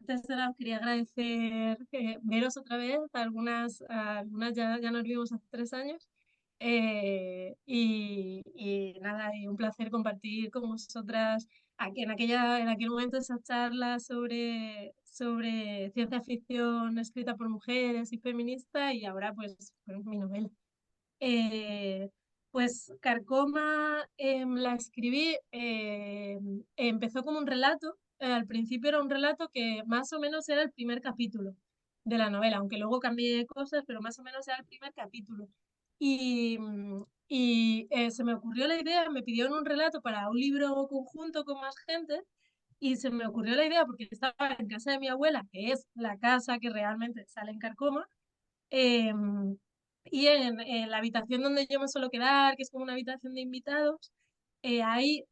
Antes de nada, quería agradecer veros otra vez. Algunas ya nos vimos hace 3 años. Y nada, y un placer compartir con vosotras en aquel momento esa charla sobre ciencia ficción escrita por mujeres y feminista, y ahora pues mi novela. Eh, pues Carcoma la escribí, empezó como un relato. Al principio era un relato que más o menos era el primer capítulo de la novela, aunque luego cambié cosas, pero más o menos era el primer capítulo. Y se me ocurrió la idea, me pidieron un relato para un libro conjunto con más gente, y se me ocurrió la idea porque estaba en casa de mi abuela, que es la casa que realmente sale en Carcoma. Y en la habitación donde yo me suelo quedar, que es como una habitación de invitados, hay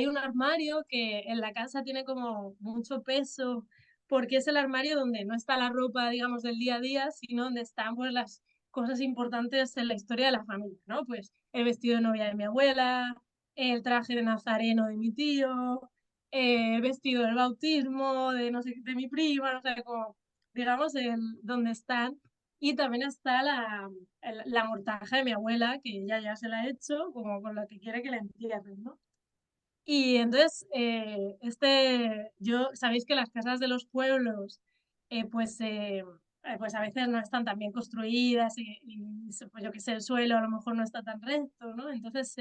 un armario que en la casa tiene como mucho peso, porque es el armario donde no está la ropa, digamos, del día a día, sino donde están pues las cosas importantes en la historia de la familia, ¿no? Pues el vestido de novia de mi abuela, el traje de nazareno de mi tío, el vestido del bautismo de no sé, de mi prima, no sé, como digamos, donde están. Y también está la mortaja de mi abuela, que ella ya se la ha hecho, como con la que quiere que la entierren, ¿no? Y entonces, sabéis que las casas de los pueblos, pues a veces no están tan bien construidas pues yo qué sé, el suelo a lo mejor no está tan recto, ¿no? Entonces,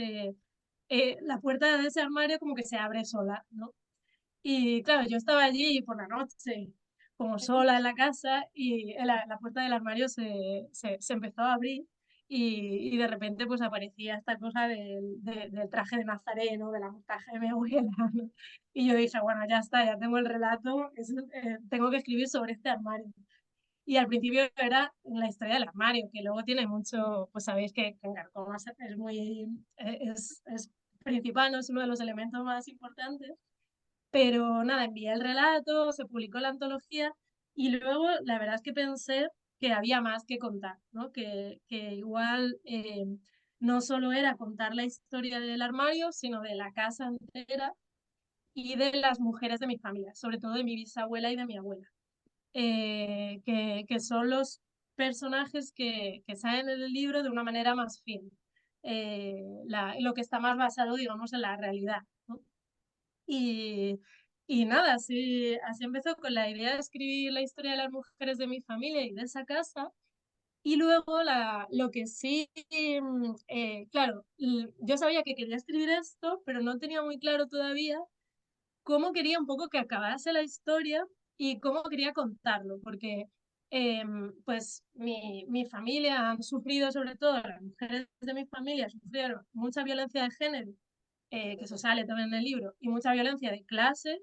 la puerta de ese armario como que se abre sola, ¿no? Y claro, yo estaba allí por la noche, como sola en la casa, y la puerta del armario se empezó a abrir, y de repente pues aparecía esta cosa del traje de nazareno, de la mortaja de mi abuela, ¿no? Y yo dije, bueno, ya está, ya tengo el relato, tengo que escribir sobre este armario. Y al principio era la historia del armario, que luego tiene mucho, pues sabéis que en Carcoma es muy, es principal, ¿no? Es uno de los elementos más importantes. Pero nada, envié el relato, se publicó la antología, y luego la verdad es que pensé que había más que contar, ¿no? Que igual no solo era contar la historia del armario, sino de la casa entera y de las mujeres de mi familia, sobre todo de mi bisabuela y de mi abuela, que son los personajes que salen en el libro de una manera más fina, lo que está más basado, digamos, en la realidad, ¿no? Y, y nada, así empezó con la idea de escribir la historia de las mujeres de mi familia y de esa casa. Y luego lo que sí, claro, yo sabía que quería escribir esto, pero no tenía muy claro todavía cómo quería un poco que acabase la historia y cómo quería contarlo, porque pues mi familia han sufrido, sobre todo las mujeres de mi familia, sufrieron mucha violencia de género, que eso sale también en el libro, y mucha violencia de clase.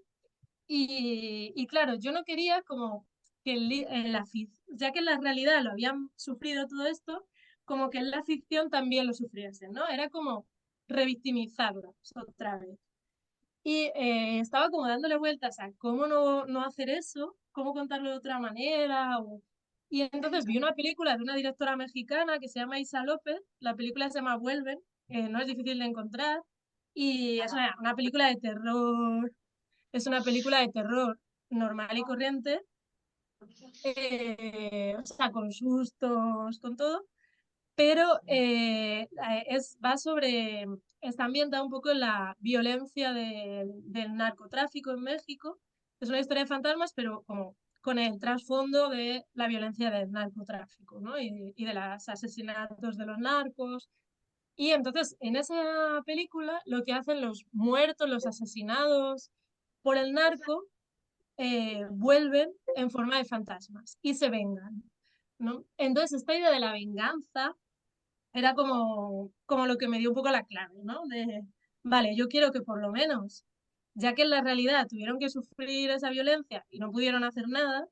Y claro, yo no quería como que ya que en la realidad lo habían sufrido todo esto, como que en la ficción también lo sufriesen, ¿no? Era como revictimizarlos otra vez. Y estaba como dándole vueltas a cómo no hacer eso, cómo contarlo de otra manera. Y entonces vi una película de una directora mexicana que se llama Isa López. La película se llama Vuelven, no es difícil de encontrar. Y es una película de terror, es una película de terror normal y corriente, o sea, con sustos, con todo, pero está ambientada un poco en la violencia del narcotráfico en México. Es una historia de fantasmas, pero como con el trasfondo de la violencia del narcotráfico, ¿no? Y de los asesinatos de los narcos. Y entonces, en esa película, lo que hacen los muertos, los asesinados por el narco, vuelven en forma de fantasmas y se vengan, ¿no? Entonces, esta idea de la venganza era como lo que me dio un poco la clave, ¿no? Vale, yo quiero que por lo menos, ya que en la realidad tuvieron que sufrir esa violencia y no pudieron hacer nada,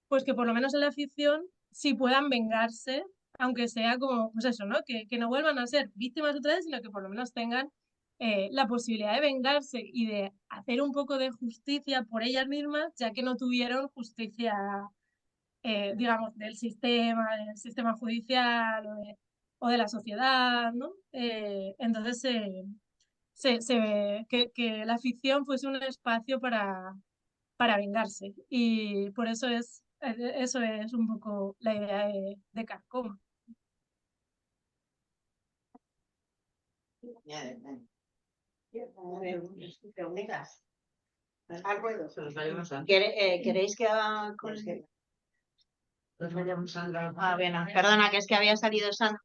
pues que por lo menos en la ficción sí puedan vengarse, aunque sea como, pues eso, ¿no? Que no vuelvan a ser víctimas otra vez, sino que por lo menos tengan la posibilidad de vengarse y de hacer un poco de justicia por ellas mismas, ya que no tuvieron justicia, digamos, del sistema judicial o de la sociedad, ¿no? Entonces, que la ficción fuese un espacio para vengarse. Y por eso eso es un poco la idea de Carcoma. ¿Queréis que haga con... Bueno, perdona, que es que había salido Sandra.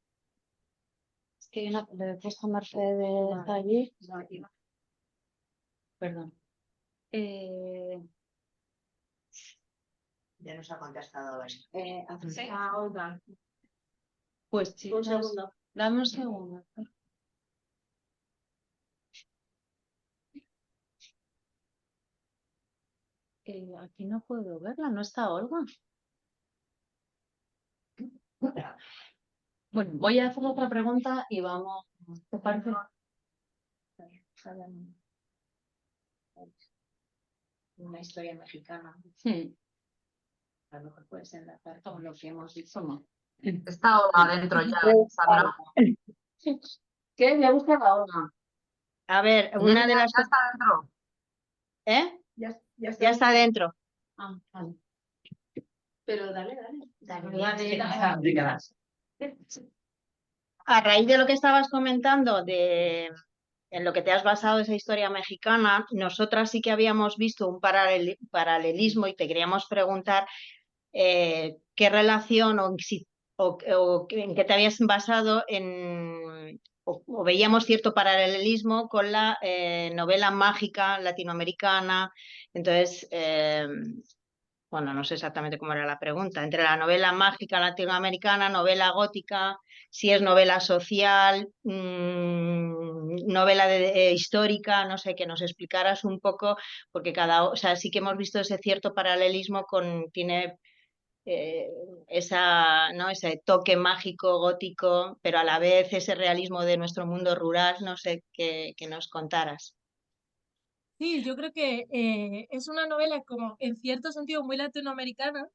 Es que le he puesto a Mercedes allí. Perdón. Ya nos ha contestado esto. ¿Sí? Olga. Pues chicos, un segundo. Dame un segundo. Aquí no puedo verla, no está Olga. Bueno, voy a hacer otra pregunta y vamos. ¿Te parece? Una historia mexicana. Sí. A lo mejor puedes enlazar con lo que hemos visto, ¿no? Está Olga dentro ya, Sandra. ¿Qué? Me gusta la Olga. A ver, una de las... Ya está dentro. ¿Eh? Ya está dentro. Ah, vale. pero dale. Dale. A raíz de lo que estabas comentando, en lo que te has basado esa historia mexicana, nosotras sí que habíamos visto un paralelismo y te queríamos preguntar qué relación o en qué te habías basado o veíamos cierto paralelismo con la novela mágica latinoamericana. Entonces, bueno, no sé exactamente cómo era la pregunta, entre la novela mágica latinoamericana, novela gótica, si es novela social, novela histórica, no sé, que nos explicaras un poco, porque o sea, sí que hemos visto ese cierto paralelismo tiene eh, ¿no? Ese toque mágico, gótico, pero a la vez ese realismo de nuestro mundo rural, no sé, que nos contaras. Sí, yo creo que es una novela como en cierto sentido muy latinoamericana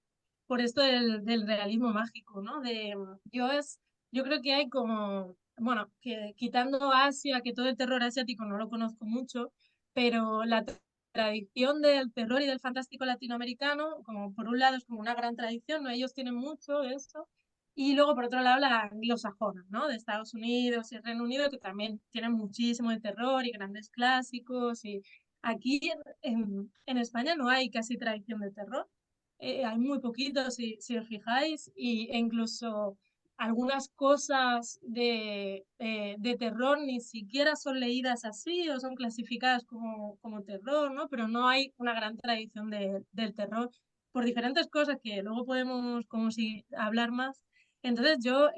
por esto del realismo mágico, ¿no? Yo creo que hay como, bueno, que quitando Asia, que todo el terror asiático no lo conozco mucho, pero la tradición del terror y del fantástico latinoamericano, como por un lado es como una gran tradición, ¿no? Ellos tienen mucho eso, y luego por otro lado la anglosajona, ¿no? De Estados Unidos y el Reino Unido, que también tienen muchísimo de terror y grandes clásicos y aquí en España no hay casi tradición de terror. Hay muy poquito, si os fijáis, e incluso algunas cosas de terror ni siquiera son leídas así o son clasificadas como terror, ¿no? Pero no hay una gran tradición del terror por diferentes cosas que luego podemos como si hablar más. Entonces yo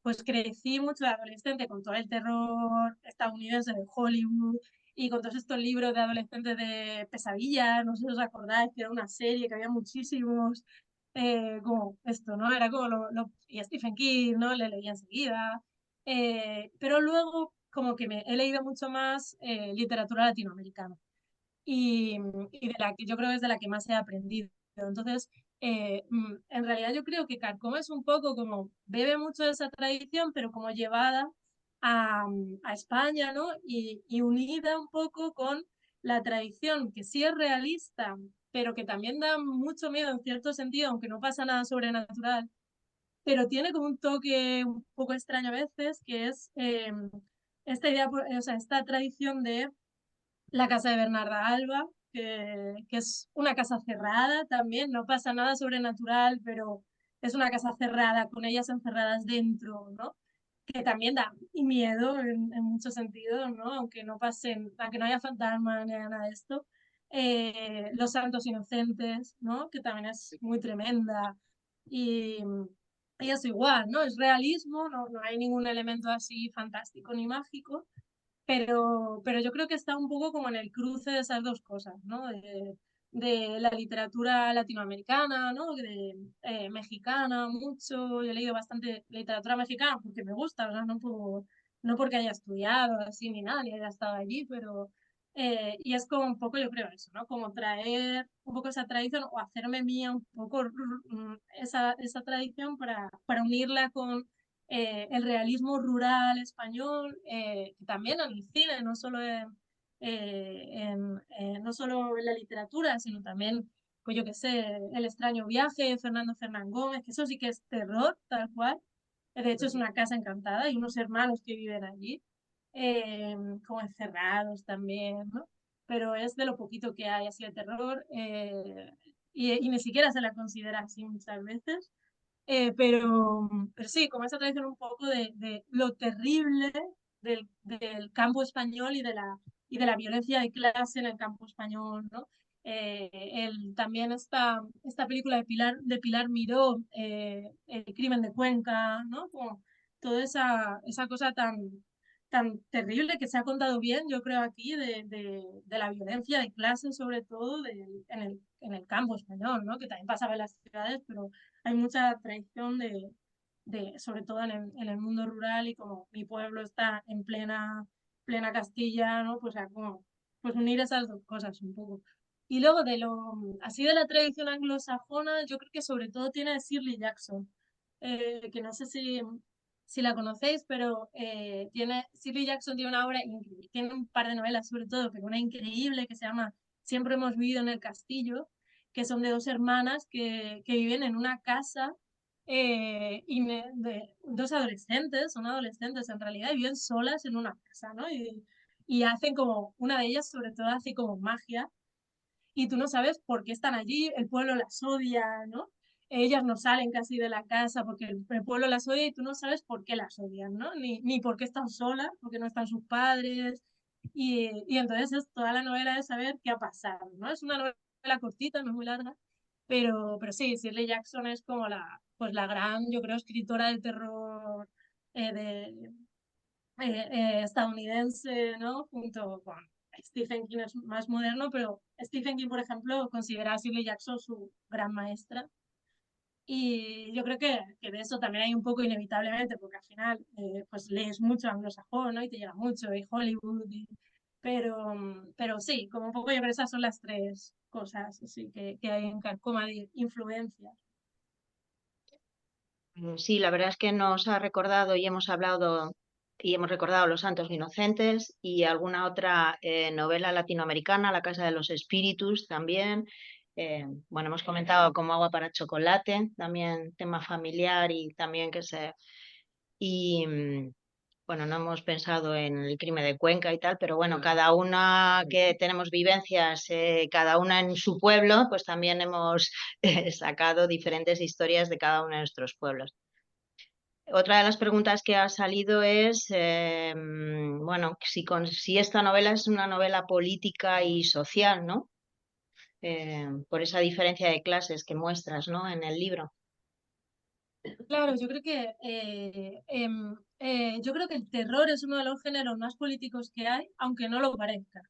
pues crecí mucho de adolescente con todo el terror estadounidense de Hollywood y con todos estos libros de adolescentes de pesadillas, no sé si os acordáis, que era una serie que había muchísimos, como esto, ¿no? Era como y a Stephen King, ¿no? Le leía enseguida. Pero luego como que he leído mucho más literatura latinoamericana y de la que yo creo que es de la que más he aprendido. Entonces, en realidad yo creo que Carcoma es un poco como, bebe mucho de esa tradición, pero como llevada a España, ¿no? Y unida un poco con la tradición que sí es realista, pero que también da mucho miedo en cierto sentido, aunque no pasa nada sobrenatural, pero tiene como un toque un poco extraño a veces, que es esta idea, o sea, esta tradición de la casa de Bernarda Alba, que es una casa cerrada también, no pasa nada sobrenatural, pero es una casa cerrada, con ellas encerradas dentro, ¿no? Que también da miedo en muchos sentidos, ¿no? Aunque no haya fantasmas ni haya nada de esto. Los santos inocentes, ¿no? Que también es muy tremenda. Y, y eso igual, ¿no? Es realismo, no hay ningún elemento así fantástico ni mágico, pero yo creo que está un poco como en el cruce de esas dos cosas, ¿no? De la literatura latinoamericana, ¿no? Mexicana, mucho. Yo he leído bastante literatura mexicana porque me gusta, o sea, no porque haya estudiado así ni nada, ni haya estado allí, pero... y es como un poco, yo creo eso, ¿no? Como traer un poco esa tradición o hacerme mía un poco esa tradición para unirla con el realismo rural español, que también en el cine, no solo no solo en la literatura, sino también, pues yo qué sé, El extraño viaje de Fernando Fernán Gómez, que eso sí que es terror, tal cual. De hecho, es una casa encantada y unos hermanos que viven allí, eh, como encerrados también, ¿no? Pero es de lo poquito que hay así de terror, y ni siquiera se la considera así muchas veces. Pero sí, como esa tradición un poco de lo terrible del campo español y de la violencia de clase en el campo español, ¿no? También esta película de Pilar Miró, El crimen de Cuenca, ¿no? Como toda esa cosa tan terrible que se ha contado bien, yo creo, aquí, de la violencia de clase, sobre todo en el campo español, ¿no? Que también pasaba en las ciudades, pero hay mucha tradición sobre todo en el mundo rural, y como mi pueblo está en plena Castilla, ¿no? Pues, como, pues unir esas dos cosas un poco. Y luego así de la tradición anglosajona, yo creo que sobre todo tiene Shirley Jackson, que no sé si la conocéis, pero Shirley Jackson tiene una obra increíble, tiene un par de novelas sobre todo, pero una increíble que se llama Siempre hemos vivido en el castillo, que son de dos hermanas que viven en una casa, dos adolescentes, son adolescentes en realidad, y viven solas en una casa, ¿no? Y hacen como, una de ellas sobre todo hace como magia, y tú no sabes por qué están allí, el pueblo las odia, ¿no? Ellas no salen casi de la casa porque el pueblo las odia, y tú no sabes por qué las odian, ¿no? Ni por qué están solas, porque no están sus padres. Y entonces es toda la novela de saber qué ha pasado, ¿no? Es una novela cortita, no es muy larga, pero sí, Shirley Jackson es como pues la gran, yo creo, escritora del terror, estadounidense, ¿no? Junto con Stephen King, es más moderno, pero Stephen King, por ejemplo, considera a Shirley Jackson su gran maestra. Y yo creo que de eso también hay un poco, inevitablemente, porque al final pues lees mucho anglosajón, ¿no? Y te llega mucho, y Hollywood, pero sí, como un poco yo creo que esas son las tres cosas así que hay en Carcoma de influencias. Sí, la verdad es que nos ha recordado y hemos hablado y hemos recordado Los Santos Inocentes y alguna otra novela latinoamericana, La Casa de los Espíritus también. Bueno, hemos comentado como Agua para Chocolate, también tema familiar y también que se... Y bueno, no hemos pensado en El crimen de Cuenca y tal, pero bueno, cada una que tenemos vivencias, cada una en su pueblo, pues también hemos sacado diferentes historias de cada uno de nuestros pueblos. Otra de las preguntas que ha salido es, bueno, si esta novela es una novela política y social, ¿no? Por esa diferencia de clases que muestras, ¿no? En el libro. Claro, yo creo que el terror es uno de los géneros más políticos que hay, aunque no lo parezca.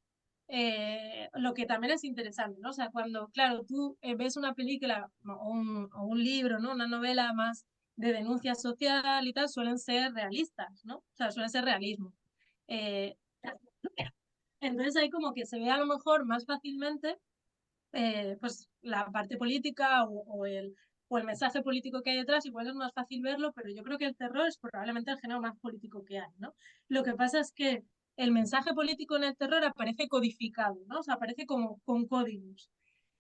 Lo que también es interesante, ¿no? O sea, cuando, claro, tú ves una película o un libro, ¿no? Una novela más de denuncia social y tal, suelen ser realistas, ¿no? O sea, suelen ser realismo. Eh, entonces ahí como que se ve a lo mejor más fácilmente, pues la parte política o el mensaje político que hay detrás. Igual es más fácil verlo, pero yo creo que el terror es probablemente el género más político que hay, ¿no? Lo que pasa es que el mensaje político en el terror aparece codificado, ¿no? O sea, aparece como con códigos.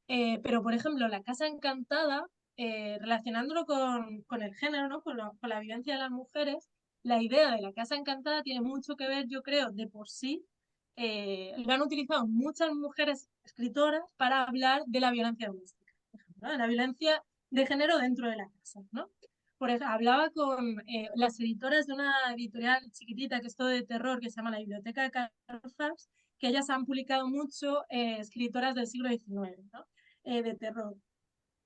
Pero, por ejemplo, La Casa Encantada, relacionándolo con el género, ¿no? Con la vivencia de las mujeres, la idea de La Casa Encantada tiene mucho que ver, yo creo, de por sí. Lo han utilizado muchas mujeres escritoras para hablar de la violencia doméstica, por ejemplo, ¿no? De la violencia de género dentro de la casa, ¿no? Por eso hablaba con las editoras de una editorial chiquitita que es todo de terror, que se llama La Biblioteca de Carfas, que ellas han publicado mucho escritoras del siglo XIX, ¿no? De terror.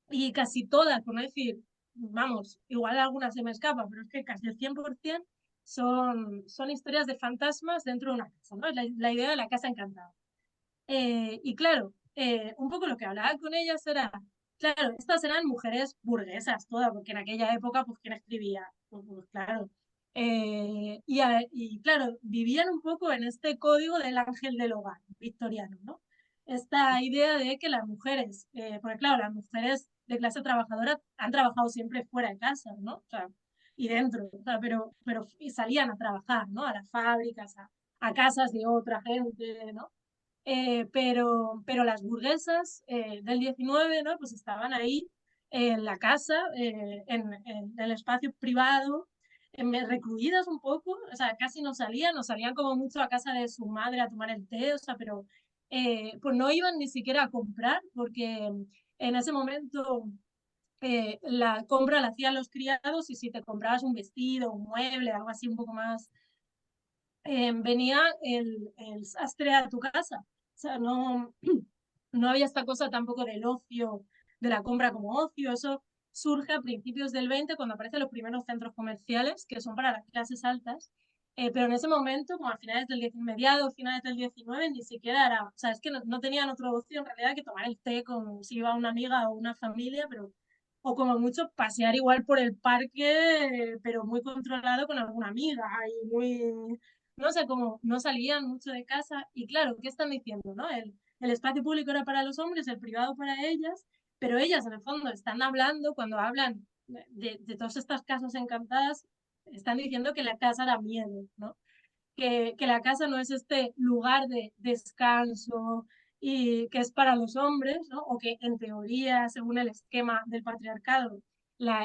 Y casi todas, por no decir, vamos, igual algunas se me escapan, pero es que casi el 100% son historias de fantasmas dentro de una casa, ¿no? Es la idea de la casa encantada. Y claro, un poco lo que hablaba con ellas era, claro, estas eran mujeres burguesas todas, porque en aquella época, pues, ¿quién escribía? Pues, claro. Y claro, vivían un poco en este código del ángel del hogar victoriano, ¿no? Esta idea de que las mujeres, porque claro, las mujeres de clase trabajadora han trabajado siempre fuera de casa, ¿no? O sea, y dentro, o sea, pero y salían a trabajar, ¿no? A las fábricas, a casas de otra gente, ¿no? pero las burguesas del 19, ¿no? Pues estaban ahí en la casa, en el espacio privado, recluidas un poco, o sea, casi no salían como mucho a casa de su madre a tomar el té, o sea, pero pues no iban ni siquiera a comprar, porque en ese momento la compra la hacían los criados, y si te comprabas un vestido, un mueble, algo así un poco más, venía el sastre a tu casa. O sea, no, no había esta cosa tampoco del ocio, de la compra como ocio. Eso surge a principios del 20, cuando aparecen los primeros centros comerciales, que son para las clases altas. Pero en ese momento, como a finales del 10, mediados, finales del 19, ni siquiera era, o sea, es que no tenían otra opción en realidad que tomar el té con si iba una amiga o una familia, pero, o como mucho pasear igual por el parque, pero muy controlado con alguna amiga y muy, no sé, como no salían mucho de casa. Y claro, ¿qué están diciendo, no? El espacio público era para los hombres, el privado para ellas, pero ellas en el fondo están hablando, cuando hablan de todas estas casas encantadas, están diciendo que la casa da miedo, ¿no? Que la casa no es este lugar de descanso y que es para los hombres, ¿no? O que en teoría, según el esquema del patriarcado,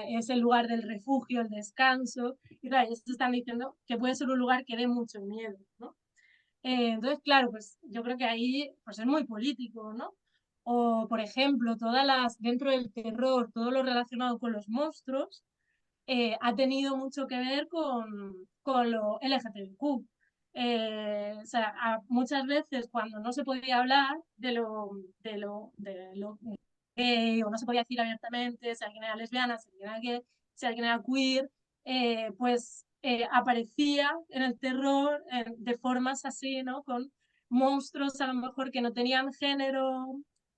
es el lugar del refugio, el descanso. Y claro, ellos están diciendo que puede ser un lugar que dé mucho miedo, ¿no? Entonces, claro, pues yo creo que ahí pues es muy político, ¿no? O, por ejemplo, dentro del terror, todo lo relacionado con los monstruos, ha tenido mucho que ver con lo LGTBQ. O sea, muchas veces cuando no se podía hablar de lo gay, o no se podía decir abiertamente si alguien era lesbiana, si alguien era gay, si alguien era queer, pues aparecía en el terror de formas así, ¿no? Con monstruos a lo mejor que no tenían género,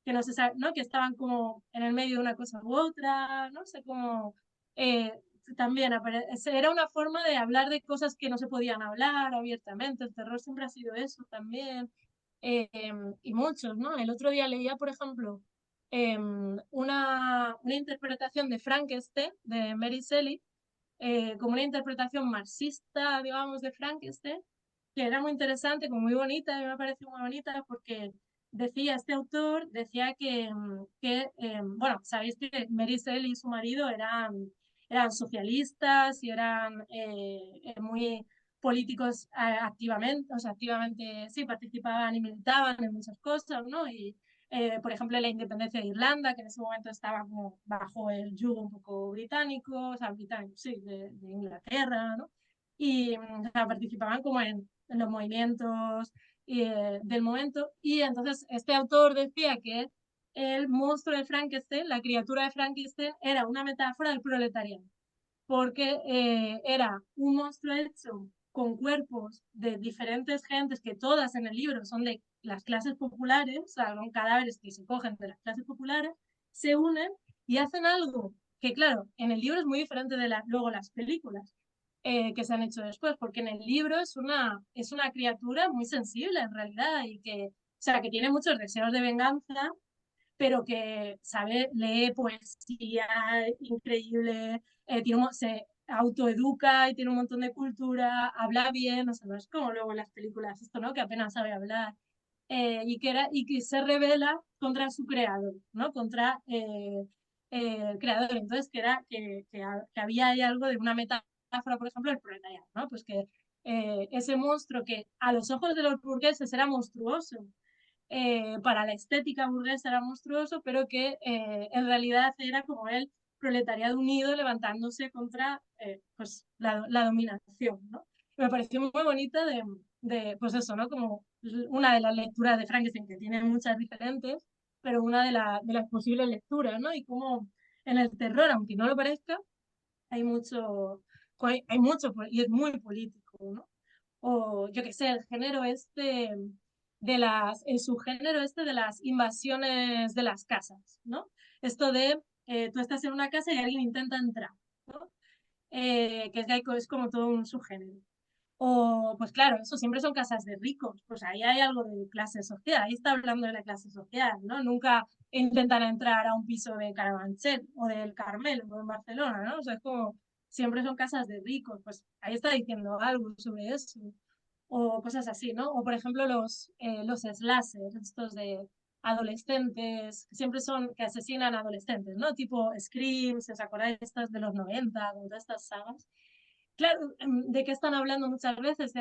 que no se sabe, ¿no? Que estaban como en el medio de una cosa u otra, no sé cómo. eh, También era una forma de hablar de cosas que no se podían hablar abiertamente. El terror siempre ha sido eso también. Eh, y muchos, ¿no? El otro día leía, por ejemplo, una interpretación de Frankenstein, de Mary Shelley, como una interpretación marxista, digamos, de Frankenstein, que era muy interesante, como muy bonita, a mí me pareció muy bonita, porque este autor decía bueno, sabéis que Mary Shelley y su marido eran socialistas y eran muy políticos activamente, o sea, activamente, sí, participaban y militaban en muchas cosas, ¿no? Y, por ejemplo, la independencia de Irlanda, que en ese momento estaba como bajo el yugo un poco británico, o sea, británico, sí, de Inglaterra, ¿no? Y o sea, participaban como en los movimientos del momento. Y entonces este autor decía que el monstruo de Frankenstein, la criatura de Frankenstein, era una metáfora del proletariado, porque era un monstruo hecho con cuerpos de diferentes gentes, que todas en el libro son de las clases populares, o sea, son cadáveres que se cogen de las clases populares, se unen y hacen algo que, claro, en el libro es muy diferente de luego las películas que se han hecho después, porque en el libro es una criatura muy sensible en realidad, y que, o sea, que tiene muchos deseos de venganza, pero que sabe, lee poesía increíble, se autoeduca y tiene un montón de cultura, habla bien, o sea, no es como luego en las películas, esto, ¿no? Que apenas sabe hablar. Y que se revela contra su creador, ¿no? Contra el creador. Entonces, que había ahí algo de una metáfora, por ejemplo, del proletariado, ¿no? Pues que ese monstruo que a los ojos de los burgueses era monstruoso, para la estética burguesa era monstruoso, pero que en realidad era como el proletariado unido levantándose contra pues, la dominación, ¿no? Me pareció muy bonita pues eso, ¿no? Como una de las lecturas de Frankenstein, que tiene muchas diferentes, pero una de las posibles lecturas, ¿no? Y como en el terror, aunque no lo parezca, hay mucho, hay mucho, y es muy político, ¿no? O yo qué sé, el subgénero este de las invasiones de las casas, ¿no? Esto de tú estás en una casa y alguien intenta entrar, ¿no? Que es como todo un subgénero. O, pues claro, eso siempre son casas de ricos, pues ahí hay algo de clase social, ahí está hablando de la clase social, ¿no? Nunca intentan entrar a un piso de Carabanchel o del Carmel o en Barcelona, ¿no? O sea, es como, siempre son casas de ricos, pues ahí está diciendo algo sobre eso. o cosas así, ¿no? O por ejemplo los slashers, estos de adolescentes, que siempre son que asesinan adolescentes, ¿no? Tipo Scream, si os acordáis, estas de los 90, con todas estas sagas. Claro, ¿de qué están hablando muchas veces?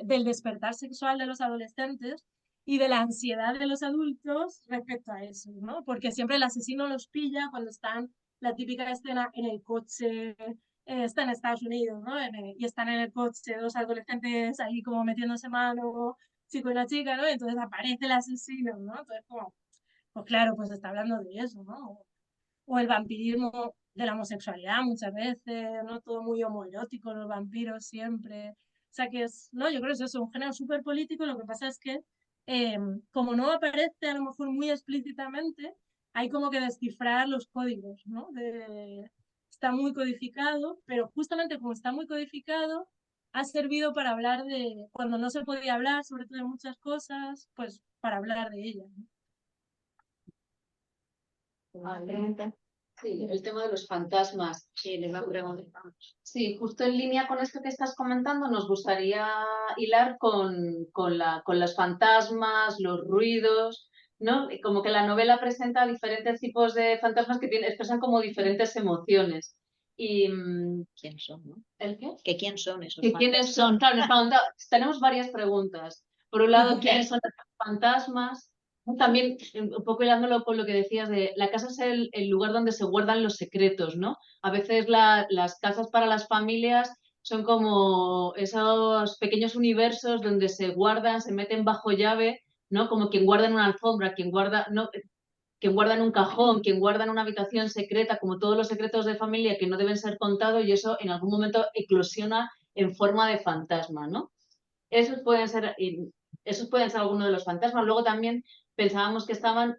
Del despertar sexual de los adolescentes y de la ansiedad de los adultos respecto a eso, ¿no? Porque siempre el asesino los pilla cuando están, la típica escena en el coche, está en Estados Unidos, ¿no? Y están en el coche dos adolescentes ahí como metiéndose mano, chico y una chica, ¿no? Entonces aparece el asesino, ¿no? Entonces como, pues claro, pues está hablando de eso, ¿no? O el vampirismo de la homosexualidad muchas veces, ¿no? Todo muy homoerótico, los vampiros siempre. O sea que es, no, yo creo que es eso, un género súper político, lo que pasa es que eh, como no aparece a lo mejor muy explícitamente, hay como que descifrar los códigos, ¿no? Está muy codificado, pero justamente como está muy codificado, ha servido para hablar de, cuando no se podía hablar, sobre todo de muchas cosas, pues para hablar de ellas, ¿no? Vale. Sí, el tema de los fantasmas. Sí, les va a preguntar. Sí, justo en línea con esto que estás comentando, nos gustaría hilar con los fantasmas, los ruidos, ¿no? Y como que la novela presenta diferentes tipos de fantasmas que expresan como diferentes emociones. Y, ¿Quién son, no? ¿el qué? ¿Que quién son esos ¿Que fantasmas? quiénes son? Claro, tenemos varias preguntas. Por un lado, ¿quiénes son los fantasmas? También, un poco hilándolo con lo que decías de la casa es el lugar donde se guardan los secretos, ¿no? A veces las casas para las familias son como esos pequeños universos donde se guardan, se meten bajo llave, ¿no? Como quien guarda en una alfombra, quien guarda, no, quien guarda en un cajón, quien guarda en una habitación secreta, como todos los secretos de familia que no deben ser contados y eso en algún momento eclosiona en forma de fantasma, ¿no? Esos pueden ser, esos pueden ser algunos de los fantasmas. Luego también pensábamos que estaban,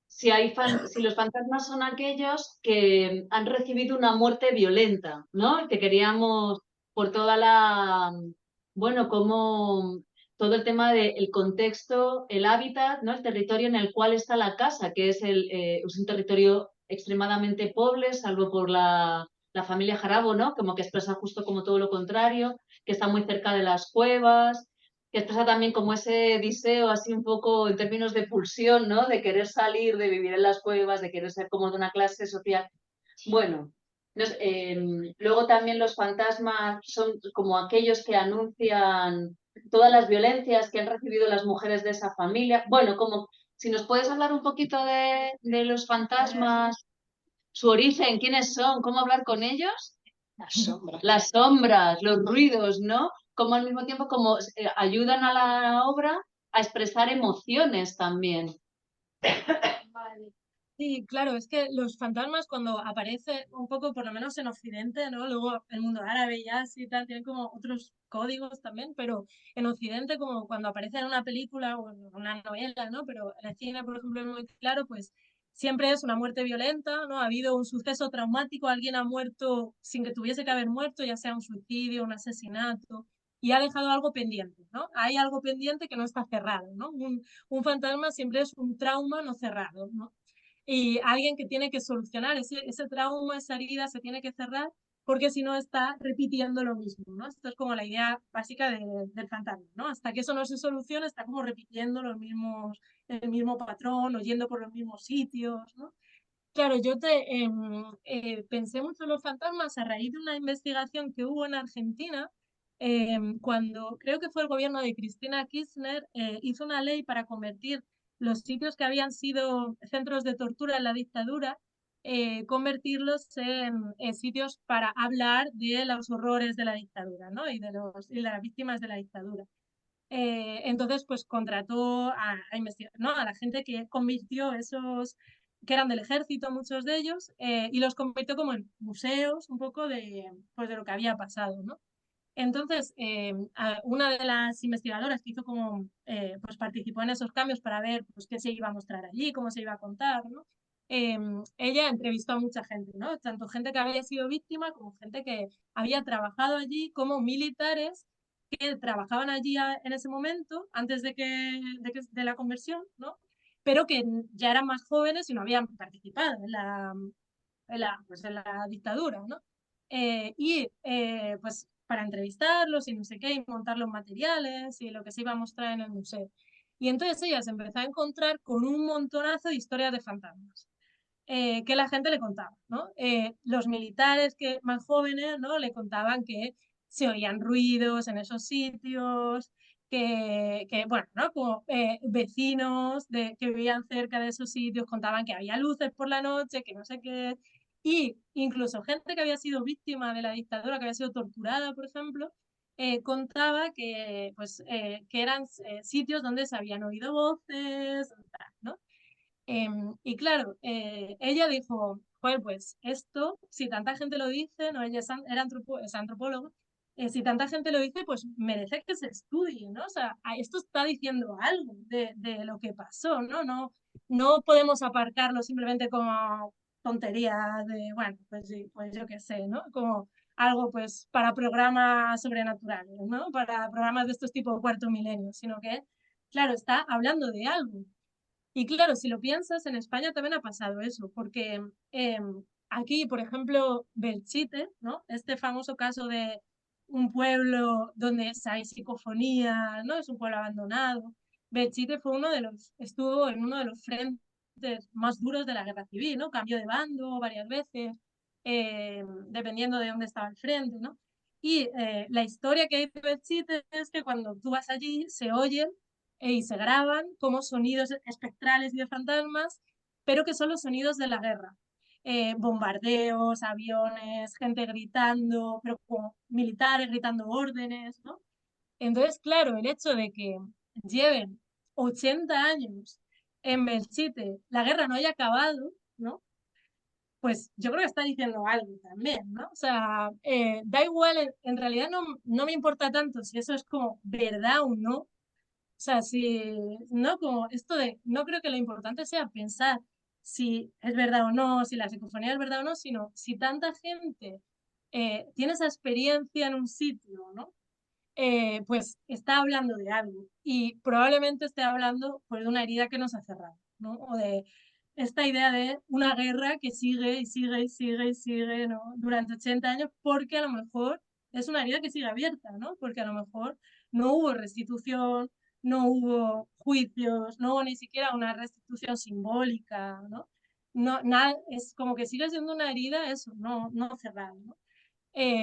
si los fantasmas son aquellos que han recibido una muerte violenta, ¿no? Que queríamos por toda bueno, como todo el tema del contexto, el hábitat, ¿no? El territorio en el cual está la casa, que es un territorio extremadamente pobre, salvo por la familia Jarabo, ¿no? Como que expresa justo como todo lo contrario, que está muy cerca de las cuevas, que expresa también como ese deseo así un poco en términos de pulsión, ¿no? De querer salir, de vivir en las cuevas, de querer ser como de una clase social. Bueno, luego también los fantasmas son como aquellos que anuncian todas las violencias que han recibido las mujeres de esa familia. Bueno, como si nos puedes hablar un poquito de los fantasmas, su origen, quiénes son, cómo hablar con ellos. Las sombras, los ruidos, ¿no? Como al mismo tiempo como ayudan a la obra a expresar emociones también. Vale. Sí, claro, es que los fantasmas cuando aparecen un poco, por lo menos en Occidente, ¿no? Luego el mundo árabe y así y tal, tienen como otros códigos también, pero en Occidente como cuando aparece en una película o en una novela, ¿no? Pero en el cine, por ejemplo, es muy claro, pues siempre es una muerte violenta, ¿no? Ha habido un suceso traumático, alguien ha muerto sin que tuviese que haber muerto, ya sea un suicidio, un asesinato, y ha dejado algo pendiente, ¿no? Hay algo pendiente que no está cerrado, ¿no? Un fantasma siempre es un trauma no cerrado, ¿no? Y alguien que tiene que solucionar ese trauma, esa herida se tiene que cerrar porque si no está repitiendo lo mismo, ¿no? Esto es como la idea básica del fantasma, ¿no? Hasta que eso no se solucione está como repitiendo el mismo patrón o yendo por los mismos sitios, ¿no? Claro, pensé mucho en los fantasmas a raíz de una investigación que hubo en Argentina, cuando creo que fue el gobierno de Cristina Kirchner, hizo una ley para convertir los sitios que habían sido centros de tortura en la dictadura, convertirlos en sitios para hablar de los horrores de la dictadura, ¿no? Y de las víctimas de la dictadura. Entonces, pues contrató a investigar, ¿no? A la gente que convirtió esos, que eran del ejército, muchos de ellos, y los convirtió como en museos, un poco pues de lo que había pasado, ¿no? Entonces, una de las investigadoras que hizo como, pues participó en esos cambios para ver pues, qué se iba a mostrar allí, cómo se iba a contar, ¿no? Ella entrevistó a mucha gente, ¿no? Tanto gente que había sido víctima como gente que había trabajado allí como militares que trabajaban allí en ese momento, antes de la conversión, ¿no? Pero que ya eran más jóvenes y no habían participado pues en la dictadura, ¿no? Pues para entrevistarlos y no sé qué, y montar los materiales y lo que se iba a mostrar en el museo. Y entonces ella se empezó a encontrar con un montonazo de historias de fantasmas. Que la gente le contaba, ¿no? Los militares más jóvenes, ¿no? Le contaban que se oían ruidos en esos sitios, bueno, ¿no? Como vecinos que vivían cerca de esos sitios contaban que había luces por la noche, que no sé qué, y incluso gente que había sido víctima de la dictadura, que había sido torturada, por ejemplo, contaba pues, que eran sitios donde se habían oído voces, ¿no? Y claro, ella dijo, joder, pues esto, si tanta gente lo dice, no, ella es antropólogo, si tanta gente lo dice, pues merece que se estudie, ¿no? O sea, esto está diciendo algo de lo que pasó, ¿no? No podemos aparcarlo simplemente como tonterías de, bueno, pues sí, pues yo qué sé, ¿no? Como algo pues para programas sobrenaturales, ¿no? Para programas de estos tipos cuarto milenio, sino que, claro, está hablando de algo. Y claro, si lo piensas, en España también ha pasado eso, porque aquí, por ejemplo, Belchite, ¿no? Este famoso caso de un pueblo donde hay psicofonía, ¿no? Es un pueblo abandonado. Belchite estuvo en uno de los frentes más duros de la guerra civil, ¿no? Cambió de bando varias veces, dependiendo de dónde estaba el frente, ¿no? Y la historia que hay de Belchite es que cuando tú vas allí se oyen y se graban como sonidos espectrales y de fantasmas, pero que son los sonidos de la guerra. Bombardeos, aviones, gente gritando, pero como militares gritando órdenes, ¿no? Entonces, claro, el hecho de que lleven 80 años en Belchite, la guerra no haya acabado, ¿no? Pues yo creo que está diciendo algo también, ¿no? O sea, da igual, en realidad no me importa tanto si eso es como verdad o no, o sea, si, no, como esto de, no creo que lo importante sea pensar si es verdad o no, si la psicofonía es verdad o no, sino si tanta gente tiene esa experiencia en un sitio, ¿no? Pues está hablando de algo y probablemente esté hablando pues, de una herida que nos ha cerrado, ¿no? O de esta idea de una guerra que sigue y sigue y sigue y sigue, ¿no? Durante 80 años, porque a lo mejor es una herida que sigue abierta, ¿no? Porque a lo mejor no hubo restitución, no hubo juicios, no hubo ni siquiera una restitución simbólica, ¿no? No, nada, es como que sigue siendo una herida, eso, no cerrada, ¿no?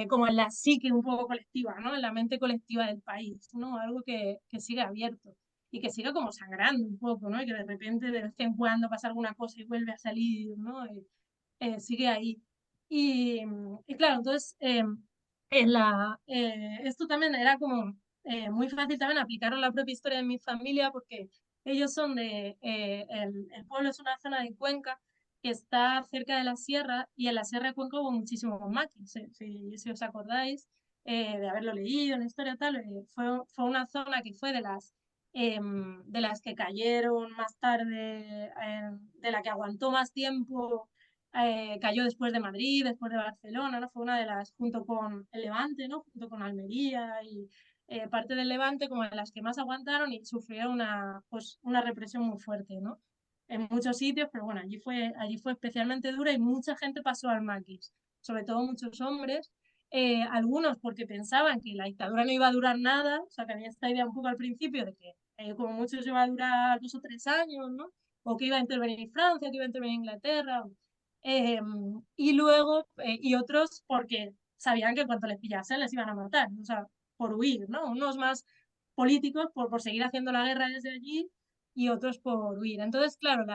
Como en la psique un poco colectiva, ¿no? En la mente colectiva del país, ¿no? Algo que sigue abierto y que sigue como sangrando un poco, ¿no? Y que de repente de vez en cuando pasa alguna cosa y vuelve a salir, ¿no? Sigue ahí. Y claro, entonces, esto también era como muy fácil también aplicarlo a la propia historia de mi familia porque ellos son el pueblo es una zona de Cuenca que está cerca de la sierra y en la Sierra de Cuenca hubo muchísimos maquis, si os acordáis de haberlo leído en la historia tal, fue una zona que fue de las que cayeron más tarde, de la que aguantó más tiempo, cayó después de Madrid, después de Barcelona, ¿no? Fue una de las, junto con el Levante, ¿no? Junto con Almería y parte del Levante, como de las que más aguantaron y sufrieron pues, una represión muy fuerte, ¿no? En muchos sitios, pero bueno, allí fue especialmente dura y mucha gente pasó al maquis, sobre todo muchos hombres, algunos porque pensaban que la dictadura no iba a durar nada, o sea, que había esta idea un poco al principio de que como mucho se iba a durar 2 o 3 años, ¿no? O que iba a intervenir Francia, que iba a intervenir Inglaterra, y luego, y otros porque sabían que en cuanto les pillasen les iban a matar, o sea, por huir, ¿no? Unos más políticos por seguir haciendo la guerra desde allí y otros por huir. Entonces, claro,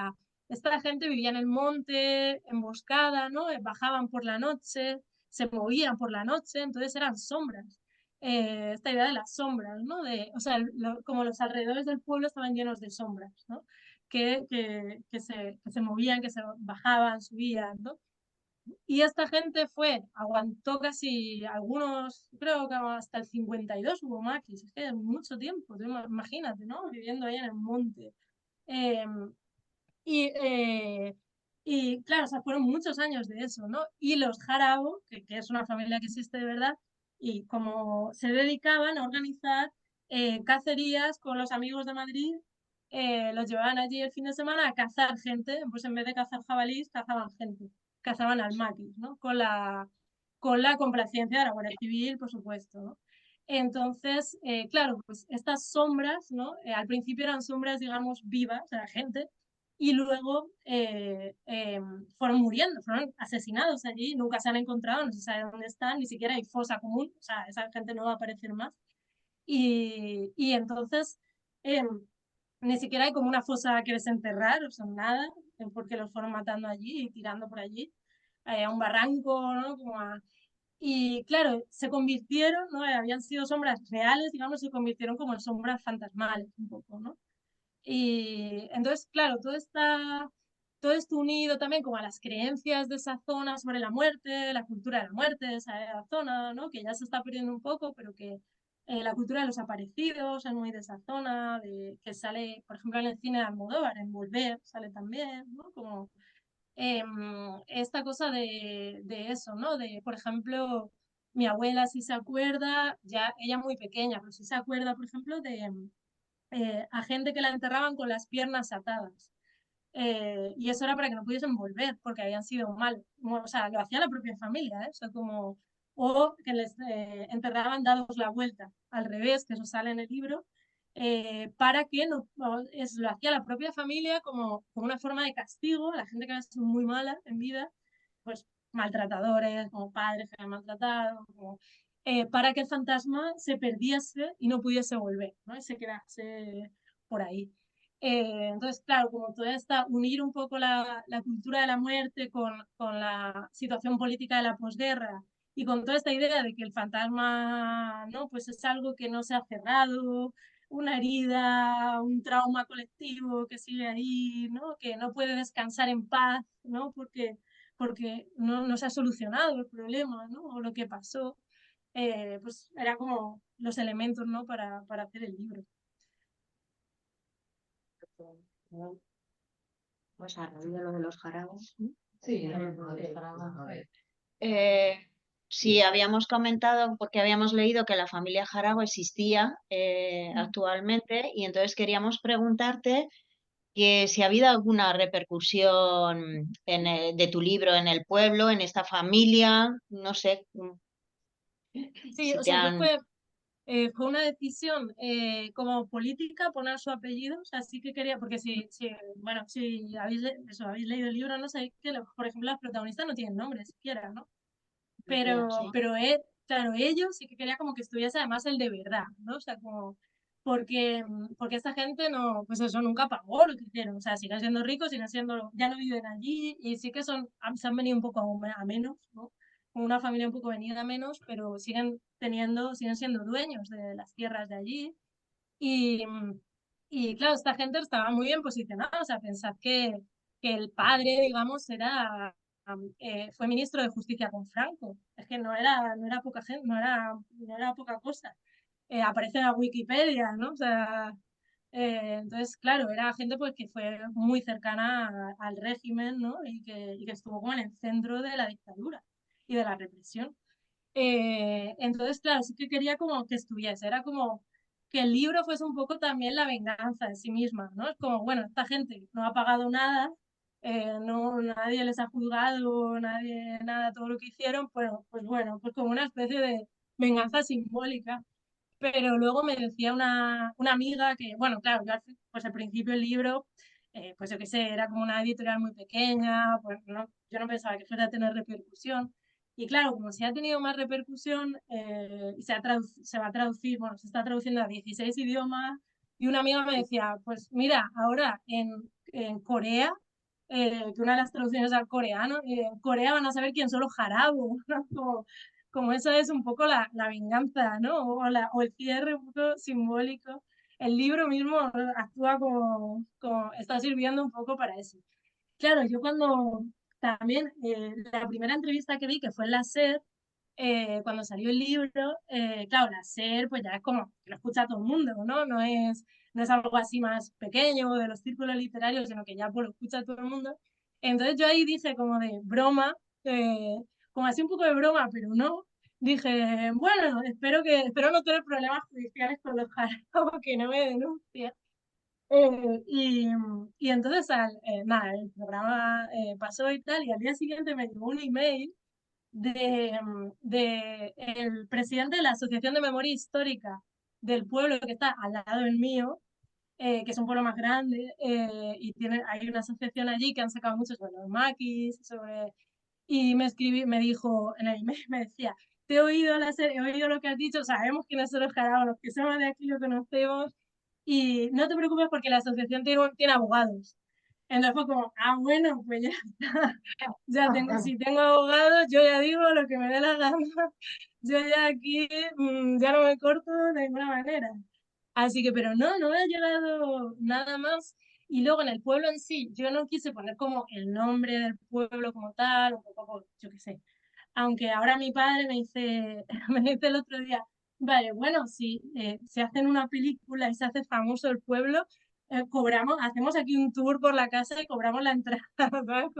esta gente vivía en el monte, emboscada, ¿no? Bajaban por la noche, se movían por la noche, entonces eran sombras. Esta idea de las sombras, ¿no? O sea, como los alrededores del pueblo estaban llenos de sombras, ¿no? Que se movían, que se bajaban, subían, ¿no? Y esta gente aguantó casi algunos, creo que hasta el 52 hubo maquis, es que mucho tiempo, imagínate, ¿no? Viviendo ahí en el monte. Eh, y, eh, y claro, o sea, fueron muchos años de eso, ¿no? Y los Jarabo, que es una familia que existe de verdad, y como se dedicaban a organizar cacerías con los amigos de Madrid, los llevaban allí el fin de semana a cazar gente, pues en vez de cazar jabalíes, cazaban gente, cazaban al maquis, ¿no? con la complacencia de la Guardia Civil, por supuesto, ¿no? Entonces, claro, pues estas sombras, ¿no? Al principio eran sombras, digamos, vivas de la gente, y luego fueron muriendo, fueron asesinados allí, nunca se han encontrado, no se sabe dónde están, ni siquiera hay fosa común, o sea, esa gente no va a aparecer más. Y entonces, ni siquiera hay como una fosa que desenterrar, o sea, nada, porque los fueron matando allí y tirando por allí, a un barranco, ¿no? Y claro, se convirtieron, ¿no? Habían sido sombras reales, digamos, se convirtieron como en sombras fantasmales un poco, ¿no? Y entonces, claro, todo esto unido también como a las creencias de esa zona sobre la muerte, la cultura de la muerte de esa zona, ¿no? Que ya se está perdiendo un poco, pero que la cultura de los aparecidos es muy de esa zona, que sale, por ejemplo, en el cine de Almodóvar, en Volver, sale también, ¿no? Como esta cosa de eso, ¿no? De, por ejemplo, mi abuela si se acuerda, ya ella muy pequeña, pero si se acuerda, por ejemplo, de a gente que la enterraban con las piernas atadas. Y eso era para que no pudiesen volver, porque habían sido mal. O sea, lo hacía la propia familia, ¿eh? O sea, como, o que les enterraban dados la vuelta, al revés, que eso sale en el libro, para que lo hacía la propia familia como una forma de castigo a la gente que había sido muy mala en vida, pues maltratadores, como padres que habían maltratado, para que el fantasma se perdiese y no pudiese volver, ¿no? Y se quedase por ahí. Entonces, claro, como toda esta, unir un poco la cultura de la muerte con la situación política de la posguerra y con toda esta idea de que el fantasma, ¿no? Pues es algo que no se ha cerrado, una herida, un trauma colectivo que sigue ahí, ¿no? Que no puede descansar en paz, ¿no? Porque no se ha solucionado el problema, ¿no? O lo que pasó. Pues era como los elementos, ¿no? Para hacer el libro. Pues a raíz de lo de los jarabes. Sí, Sí, habíamos comentado, porque habíamos leído que la familia Jarabo existía Mm. actualmente, y entonces queríamos preguntarte que si ha habido alguna repercusión de tu libro en el pueblo, en esta familia, no sé, Sí, si o te sea, han... fue una decisión como política poner su apellido, o sea, sí que quería, porque bueno, si habéis leído el libro, no sabéis que, por ejemplo, las protagonistas no tienen nombre siquiera, ¿no? Sí. Pero claro, ellos sí que quería como que estuviese además el de verdad, ¿no? O sea, como, porque esta gente no, pues eso, nunca pagó lo que hicieron, o sea, siguen siendo ricos, ya no viven allí y sí que se han venido un poco a menos, ¿no? Como una familia un poco venida a menos, pero siguen siendo dueños de las tierras de allí y, y claro, esta gente estaba muy bien posicionada, o sea, pensad que el padre, digamos, fue ministro de Justicia con Franco. Es que no era poca gente, no era poca cosa. Aparece en la Wikipedia, ¿no? O sea, entonces, claro, era gente pues que fue muy cercana al régimen, ¿no? Y que estuvo como en el centro de la dictadura y de la represión. Entonces, claro, sí que quería como que estuviese, era como que el libro fuese un poco también la venganza de sí misma, ¿no? Es como, bueno, esta gente no ha pagado nada, no, nadie les ha juzgado, nadie, nada, todo lo que hicieron, pues bueno, pues como una especie de venganza simbólica. Pero luego me decía una amiga que, bueno, claro, pues al principio el libro, pues yo qué sé, era como una editorial muy pequeña, pues yo no pensaba que fuera a tener repercusión. Y claro, como si ha tenido más repercusión y se va a traducir, bueno, se está traduciendo a 16 idiomas, y una amiga me decía, pues mira, ahora en Corea, que una de las traducciones al coreano, en Corea van a saber quién son los jarabos, ¿no? Como eso es un poco la venganza, ¿no? O el cierre un poco simbólico. El libro mismo actúa como está sirviendo un poco para eso. Claro, yo cuando también, la primera entrevista que vi, que fue en la SER, cuando salió el libro, claro, la SER pues ya es como que lo escucha todo el mundo, ¿no? No es algo así más pequeño de los círculos literarios, sino que ya pues lo escucha todo el mundo. Entonces yo ahí dije como de broma, como así un poco de broma, pero no. Dije, bueno, espero no tener problemas judiciales con los jarabos, que no me denuncien. Y entonces, nada, el programa pasó y tal, y al día siguiente me llegó un email de el presidente de la Asociación de Memoria Histórica del pueblo que está al lado del mío, que es un pueblo más grande, y hay una asociación allí que han sacado mucho sobre los maquis, y me dijo en el email, me decía, te he oído he oído lo que has dicho, sabemos quiénes son los jaraos, los que somos de aquí lo conocemos, y no te preocupes porque la asociación tiene abogados. Entonces fue como, bueno, pues ya está. Si tengo abogados, yo ya digo lo que me dé la gana. Yo ya aquí ya no me corto de ninguna manera. Así que, pero no me ha llegado nada más. Y luego en el pueblo en sí, yo no quise poner como el nombre del pueblo como tal, un poco, yo qué sé. Aunque ahora mi padre me dice, me dice el otro día, vale, bueno, si se hacen una película y se hace famoso el pueblo, hacemos aquí un tour por la casa y cobramos la entrada, ¿sabes?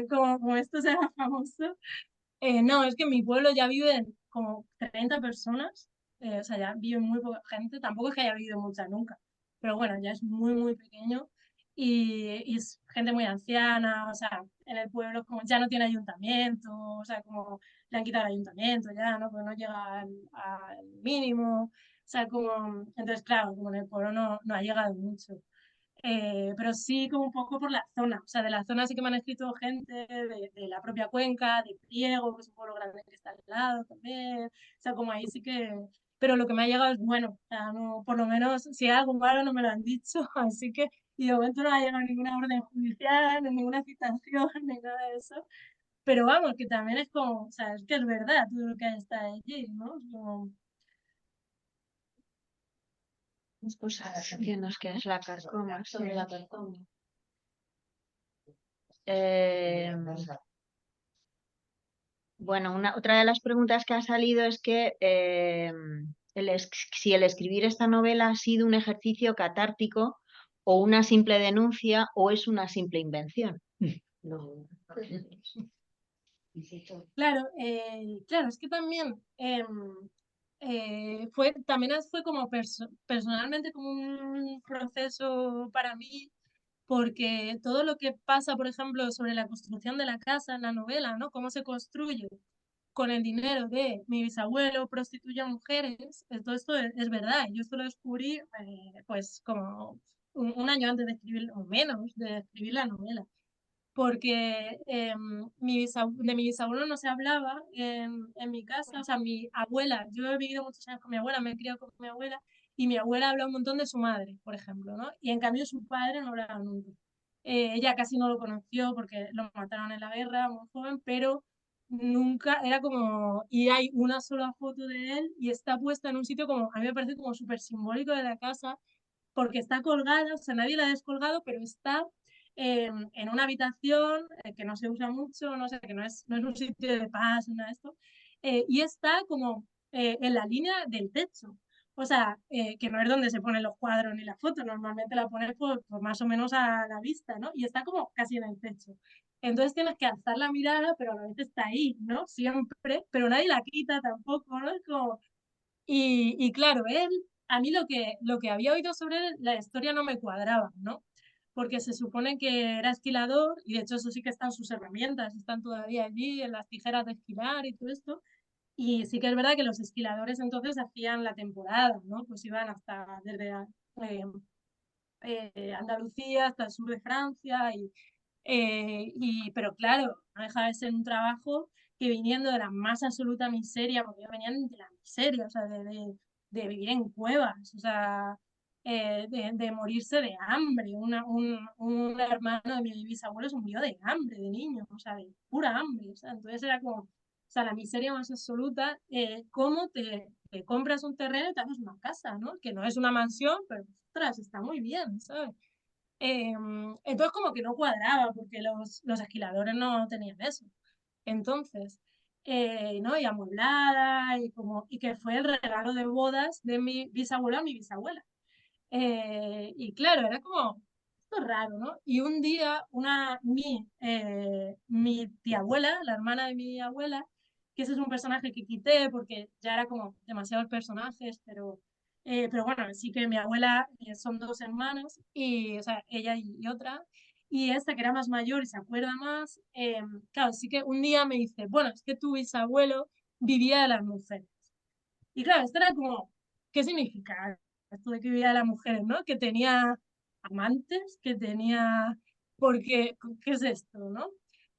Como esto se haga famoso. No, es que en mi pueblo ya viven como 30 personas, o sea, ya vive muy poca gente, tampoco es que haya vivido mucha nunca, pero bueno, ya es muy, muy pequeño y es gente muy anciana, o sea, en el pueblo como ya no tiene ayuntamiento, o sea, como le han quitado el ayuntamiento ya, ¿no? Pues no llega al mínimo, o sea, entonces claro, como en el pueblo no ha llegado mucho. Pero sí como un poco por la zona, o sea, de la zona sí que me han escrito gente de la propia cuenca, de Priego, que es un pueblo grande que está al lado también, o sea, como ahí sí que, pero lo que me ha llegado es bueno, o sea, no, por lo menos si hay algo malo no me lo han dicho, así que, y de momento no ha llegado ninguna orden judicial, ni ninguna citación, ni nada de eso, pero vamos, que también es como, o sea, es que es verdad todo lo que está allí, ¿no? Que nos queda la carcoma. Sobre la carcoma. Bueno, otra de las preguntas que ha salido es que si el escribir esta novela ha sido un ejercicio catártico o una simple denuncia o es una simple invención. No. Claro, es que también también fue como personalmente como un proceso para mí, porque todo lo que pasa, por ejemplo, sobre la construcción de la casa en la novela, ¿no? Cómo se construye con el dinero de mi bisabuelo prostituye a mujeres, todo esto es verdad. Yo esto lo descubrí pues como un año antes de escribir, o menos, de escribir la novela porque de mi bisabuelo no se hablaba en mi casa, o sea, mi abuela, yo he vivido muchos años con mi abuela, me he criado con mi abuela, y mi abuela habla un montón de su madre, por ejemplo, ¿no? Y en cambio su padre no hablaba nunca. Ella casi no lo conoció porque lo mataron en la guerra, muy joven, pero nunca, era como, y hay una sola foto de él y está puesta en un sitio como, a mí me parece como súper simbólico de la casa, porque está colgada, o sea, nadie la ha descolgado, pero está en una habitación que no se usa mucho, no sé, que no es un sitio de paz, nada de esto, y está como en la línea del techo. O sea, que no es donde se ponen los cuadros ni las fotos, normalmente la pones por más o menos a la vista, ¿no? Y está como casi en el techo. Entonces tienes que alzar la mirada, pero a la vez está ahí, ¿no? Siempre, pero nadie la quita tampoco, ¿no? Es como, y claro, a mí lo que había oído sobre él, la historia no me cuadraba, ¿no? Porque se supone que era esquilador, y de hecho eso sí que están sus herramientas, están todavía allí, en las tijeras de esquilar y todo esto. Y sí que es verdad que los esquiladores entonces hacían la temporada, ¿no? Pues iban hasta desde Andalucía hasta el sur de Francia, pero claro, no deja de ser un trabajo que viniendo de la más absoluta miseria, porque ellos venían de la miseria, o sea, de vivir en cuevas, o sea, de morirse de hambre. Un hermano de mi bisabuelo se murió de hambre de niño, o sea, de pura hambre. O sea, entonces era como, o sea, la miseria más absoluta, cómo te compras un terreno y te haces una casa, ¿no? Que no es una mansión, pero ostras, está muy bien, ¿sabes? Entonces como que no cuadraba porque los esquiladores no tenían eso. Entonces, ¿no? Y amueblada y que fue el regalo de bodas de mi bisabuela a mi bisabuela. Y claro, era como, esto es raro, ¿no? Y un día mi tía abuela, la hermana de mi abuela, que ese es un personaje que quité porque ya era como demasiados personajes, pero bueno, sí que mi abuela son dos hermanas, o sea, ella y otra, Y esta que era más mayor y se acuerda más, claro, sí que un día me dice, bueno, es que tu bisabuelo vivía de las mujeres. Y claro, esto era como, ¿qué significa esto de que vivía de las mujeres, no? Que tenía amantes, que tenía, porque, ¿qué es esto, no?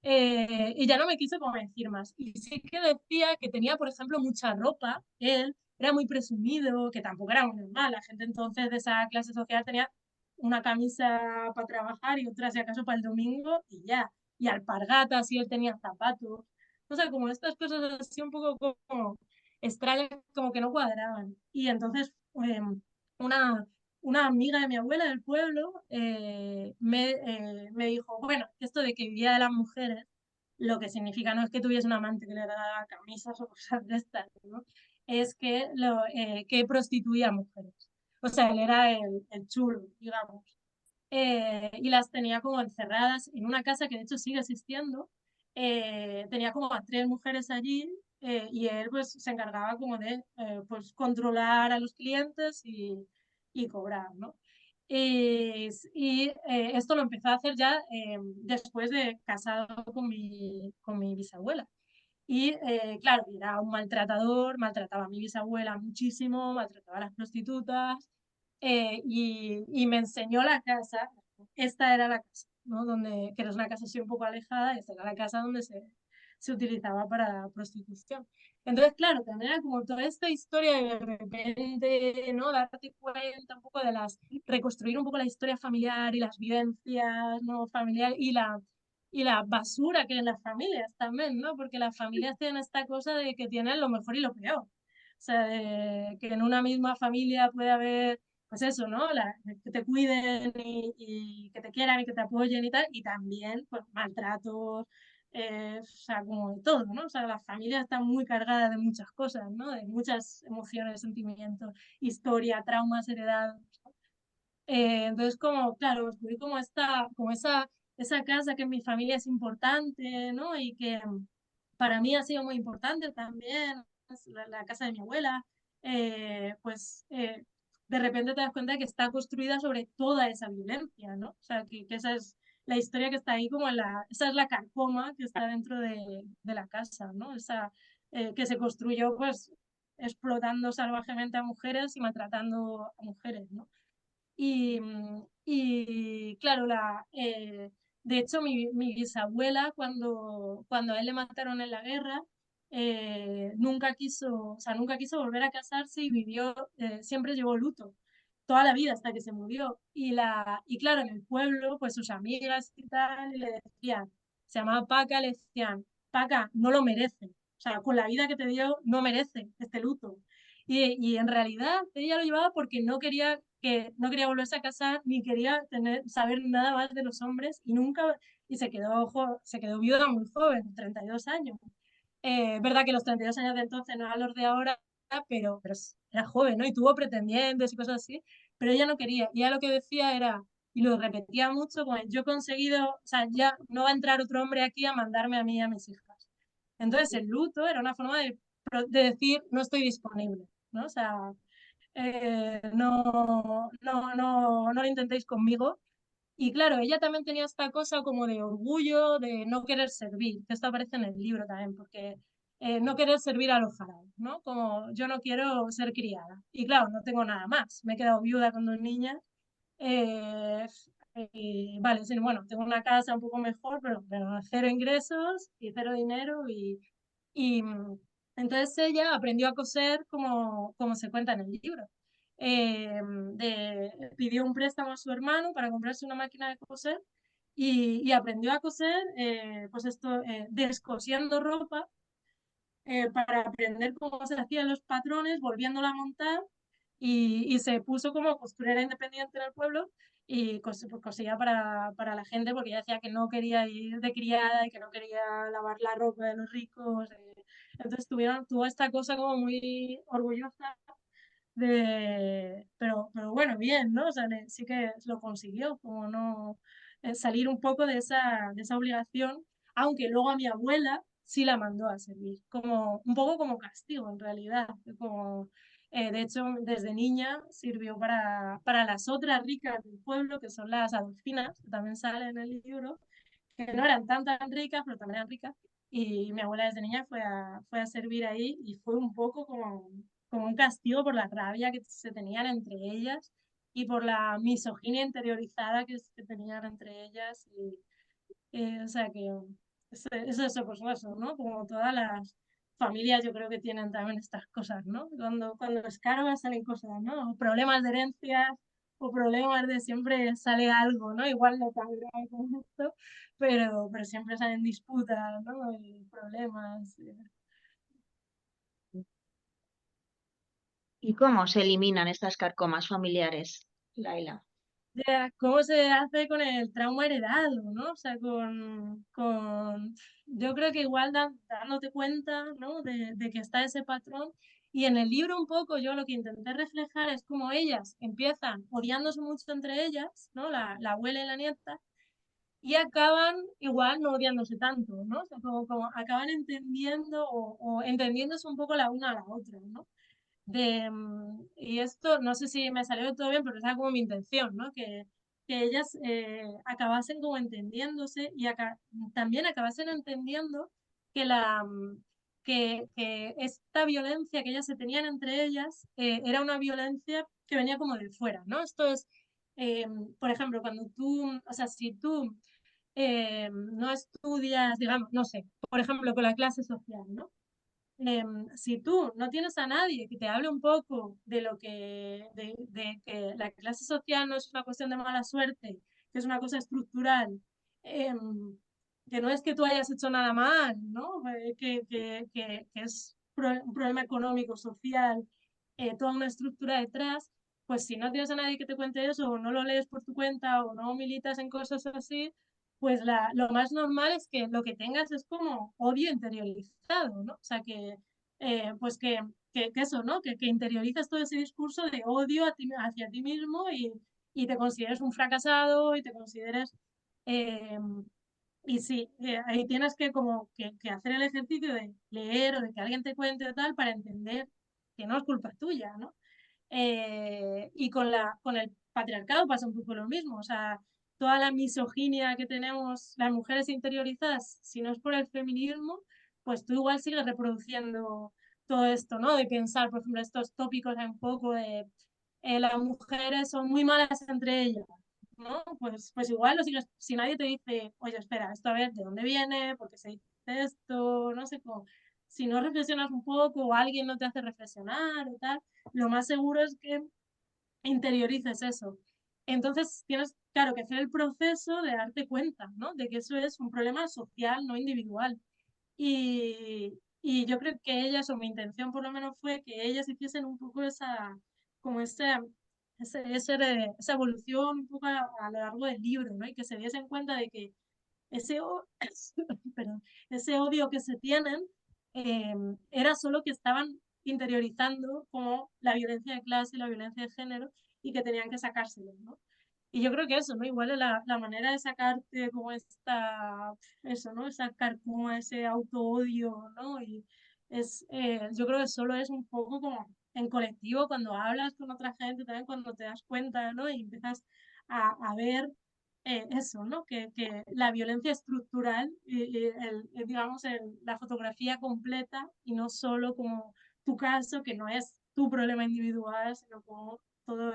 Y ya no me quiso convencer más. Y sí que decía que tenía, por ejemplo, mucha ropa, él era muy presumido, que tampoco era muy normal. La gente entonces de esa clase social tenía una camisa para trabajar y otra, si acaso, para el domingo y ya. Y alpargatas, y él tenía zapatos. O sea, como estas cosas así un poco como extrañas, como que no cuadraban. Y entonces una, una amiga de mi abuela del pueblo me dijo, bueno, esto de que vivía de las mujeres, lo que significa no es que tuviese un amante que le daba camisas o cosas de estas, ¿no? Es que prostituía a mujeres. O sea, él era el chulo, digamos. Y las tenía como encerradas en una casa que de hecho sigue existiendo. Tenía como a 3 mujeres allí y él pues se encargaba como de pues controlar a los clientes y cobrar, ¿no? Esto lo empezó a hacer ya después de casado con mi bisabuela. Y claro, era un maltratador, maltrataba a mi bisabuela muchísimo, maltrataba a las prostitutas y me enseñó la casa. Esta era la casa, ¿no? Donde, que era una casa así un poco alejada, esta era la casa donde se utilizaba para la prostitución. Entonces, claro, también era como toda esta historia de repente, ¿no? Darte cuenta un poco de reconstruir un poco la historia familiar y las vivencias, ¿no? Familiar y la basura que hay en las familias también, ¿no? Porque las familias tienen esta cosa de que tienen lo mejor y lo peor. O sea, que en una misma familia puede haber, pues eso, ¿no? Que te cuiden y que te quieran y que te apoyen y tal, y también, pues, maltratos, o sea, como de todo, ¿no? O sea, las familias están muy cargadas de muchas cosas, ¿no? De muchas emociones, sentimientos, historia, traumas heredados. Entonces, como, claro, descubrí como esa casa que en mi familia es importante, ¿no? Y que para mí ha sido muy importante también, es la casa de mi abuela, pues de repente te das cuenta que está construida sobre toda esa violencia, ¿no? O sea, que esa es la historia que está ahí como esa es la carcoma que está dentro de la casa, ¿no? Esa que se construyó pues explotando salvajemente a mujeres y maltratando a mujeres, ¿no? Y claro, de hecho mi bisabuela cuando a él le mataron en la guerra, nunca quiso volver a casarse y vivió, siempre llevó luto toda la vida hasta que se murió. Y claro, en el pueblo, pues sus amigas y tal, le decían, se llamaba Paca, le decían, Paca, no lo merece. O sea, con la vida que te dio, no merece este luto. Y en realidad ella lo llevaba porque no quería volverse a casar ni quería saber nada más de los hombres y se quedó viuda muy joven, 32 años. Verdad que los 32 años de entonces no eran los de ahora, pero era joven, ¿no? Y tuvo pretendientes y cosas así, pero ella no quería. Y ella lo que decía era, y lo repetía mucho, como yo he conseguido, o sea, ya no va a entrar otro hombre aquí a mandarme a mí y a mis hijas. Entonces el luto era una forma de decir, no estoy disponible, ¿no? O sea, no lo intentéis conmigo. Y claro, ella también tenía esta cosa como de orgullo, de no querer servir, que esto aparece en el libro también, porque no querer servir a los jarabes, ¿no? Como yo no quiero ser criada. Y claro, no tengo nada más, me he quedado viuda con 2 niñas. eh, y vale, sí, bueno, tengo una casa un poco mejor, pero cero ingresos y cero dinero y entonces ella aprendió a coser como se cuenta en el libro. Pidió un préstamo a su hermano para comprarse una máquina de coser y aprendió a coser, pues esto, descosiendo ropa para aprender cómo se hacían los patrones, volviéndola a montar y se puso como costurera independiente en el pueblo y pues cosía para la gente porque ella decía que no quería ir de criada y que no quería lavar la ropa de los ricos. Entonces tuvo esta cosa como muy orgullosa pero bueno, bien, ¿no? O sea, sí que lo consiguió, como no salir un poco de esa obligación, aunque luego a mi abuela sí la mandó a servir, como un poco como castigo en realidad, como De hecho, desde niña sirvió para las otras ricas del pueblo, que son las Adolfinas, que también sale en el libro, que no eran tan ricas, pero también eran ricas. Y mi abuela desde niña fue a servir ahí y fue un poco como un castigo por la rabia que se tenían entre ellas y por la misoginia interiorizada que tenían entre ellas. O sea que es eso, pues eso, ¿no? Como todas las familias yo creo que tienen también estas cosas, ¿no? Cuando es caro salen cosas, ¿no? O problemas de herencias o problemas de siempre sale algo, ¿no? Igual no tan grave como esto, pero siempre salen disputas, ¿no? Y problemas. ¿Y cómo se eliminan estas carcomas familiares, Laila? Ya, ¿cómo se hace con el trauma heredado, ¿no? O sea, yo creo que igual dándote cuenta, ¿no? De que está ese patrón. Y en el libro un poco yo lo que intenté reflejar es cómo ellas empiezan odiándose mucho entre ellas, ¿no? La abuela y la nieta, y acaban igual no odiándose tanto, ¿no? O sea, como acaban entendiendo o entendiéndose un poco la una a la otra, ¿no? Y esto, no sé si me salió todo bien, pero esa como mi intención, ¿no? Que ellas acabasen como entendiéndose y también acabasen entendiendo que, que esta violencia que ellas se tenían entre ellas era una violencia que venía como de fuera, ¿no? Esto es, eh, por ejemplo, cuando tú, o sea, si tú no estudias, digamos, no sé, por ejemplo, con la clase social, ¿no? Si tú no tienes a nadie que te hable un poco de de que la clase social no es una cuestión de mala suerte, que es una cosa estructural, que no es que tú hayas hecho nada mal, ¿no? Que es un problema económico, social, toda una estructura detrás, pues si no tienes a nadie que te cuente eso, o no lo lees por tu cuenta, o no militas en cosas así, pues lo más normal es que lo que tengas es como odio interiorizado, ¿no? O sea, pues que eso, ¿no? Que interiorices todo ese discurso de odio hacia ti mismo y te consideres un fracasado y te consideres... eh, y sí, ahí tienes que como que hacer el ejercicio de leer o de que alguien te cuente o tal para entender que no es culpa tuya, ¿no? Y con el patriarcado pasa un poco lo mismo, o sea, toda la misoginia que tenemos las mujeres interiorizadas, si no es por el feminismo, pues tú igual sigues reproduciendo todo esto, ¿no? De pensar, por ejemplo, estos tópicos un poco de las mujeres son muy malas entre ellas, ¿no? Pues igual lo sigues, si nadie te dice, oye, espera, esto a ver, ¿de dónde viene? ¿Por qué se dice esto? No sé cómo. Si no reflexionas un poco o alguien no te hace reflexionar o tal, lo más seguro es que interiorices eso. Entonces tienes, claro, que hacer el proceso de darte cuenta, ¿no? De que eso es un problema social, no individual. Y yo creo que ellas, o mi intención por lo menos fue que ellas hiciesen un poco como esa evolución un poco a lo largo del libro, ¿no? Y que se diesen cuenta de que ese, perdón, ese odio que se tienen eh, era solo que estaban interiorizando como la violencia de clase y la violencia de género y que tenían que sacárselo, ¿no? Y yo creo que eso, ¿no? Igual es la manera de sacarte como eso, ¿no? Sacar como ese auto-odio, ¿no? Y yo creo que solo es un poco como en colectivo cuando hablas con otra gente, también cuando te das cuenta, ¿no? Y empiezas a ver eso, ¿no? Que la violencia estructural, digamos, la fotografía completa y no solo como tu caso, que no es tu problema individual, sino como todo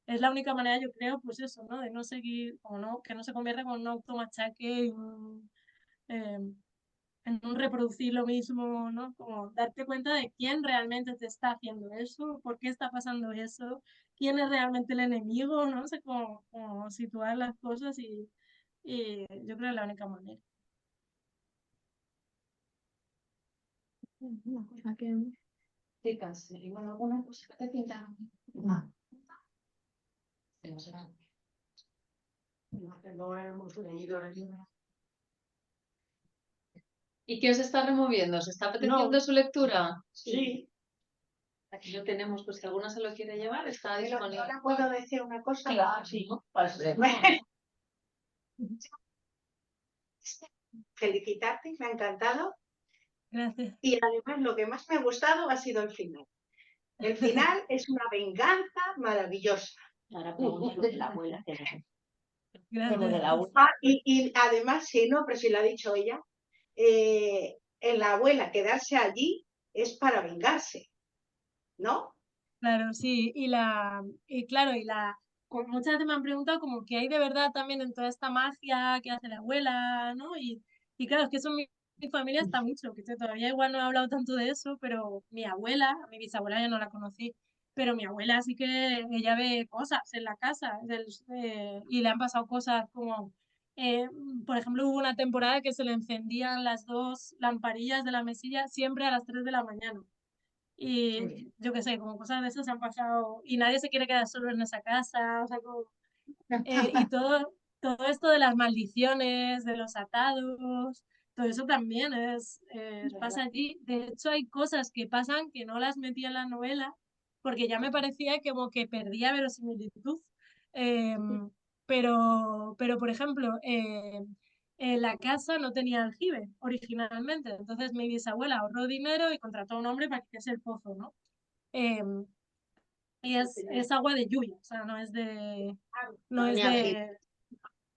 es la única manera, yo creo, pues eso, ¿no? De no seguir, o no, que no se convierta como en un automachaque, eh, en un reproducir lo mismo, ¿no? Como darte cuenta de quién realmente te está haciendo eso, por qué está pasando eso, quién es realmente el enemigo, ¿no? sé cómo situar las cosas y yo creo que es la única manera. Una cosa que... Chicas, igual alguna cosa que te pinta. No. No será. No hemos leído el libro. ¿Y qué os está removiendo? ¿Os está apeteciendo su lectura? Sí. Aquí lo tenemos, pues si alguna se lo quiere llevar, está disponible. ¿Ahora puedo decir una cosa? Claro, Sí. pues, Felicitarte, me ha encantado. Gracias. Y además lo que más me ha gustado ha sido el final. El final es una venganza maravillosa. Ahora pregunto de la abuela. Gracias. de la abuela. Y además, sí, no, pero si lo ha dicho ella, en la abuela quedarse allí es para vengarse, ¿no? Claro, sí, y claro, muchas veces me han preguntado como que hay de verdad también en toda esta magia que hace la abuela, ¿no? Y claro, es que eso en mi familia está mucho, que todavía igual no he hablado tanto de eso, pero mi abuela, mi bisabuela ya no la conocí, pero mi abuela sí que ella ve cosas en la casa y le han pasado cosas como, eh, por ejemplo, hubo una temporada que se le encendían las dos lamparillas de la mesilla siempre a las 3 de la mañana. Y yo qué sé, como cosas de esas se han pasado y nadie se quiere quedar solo en esa casa, o sea, y todo esto de las maldiciones, de los atados, todo eso también pasa allí. De hecho, hay cosas que pasan que no las metí en la novela porque ya me parecía como que perdía verosimilitud. Pero, por ejemplo, la casa no tenía aljibe originalmente, entonces mi bisabuela ahorró dinero y contrató a un hombre para que hiciese el pozo, ¿no? Em, y es agua de lluvia, o sea, no es Tenía aljibe.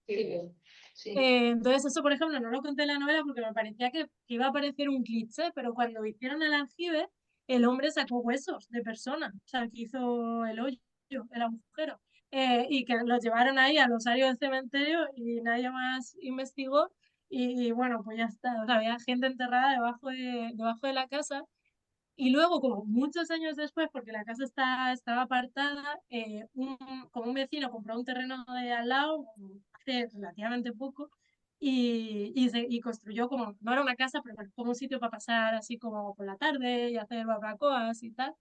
de, Sí. entonces eso, por ejemplo, no lo conté en la novela porque me parecía que iba a parecer un cliché, pero cuando hicieron el aljibe, el hombre sacó huesos de persona, o sea, que hizo el hoyo, el agujero, y que los llevaron ahí al osario del cementerio y nadie más investigó. Y bueno, pues ya está, o sea, había gente enterrada debajo de la casa. Y luego, como muchos años después, porque la casa estaba apartada, como un vecino compró un terreno de al lado hace relativamente poco y construyó como, no era una casa, pero bueno, como un sitio para pasar así como por la tarde y hacer barbacoas y tal.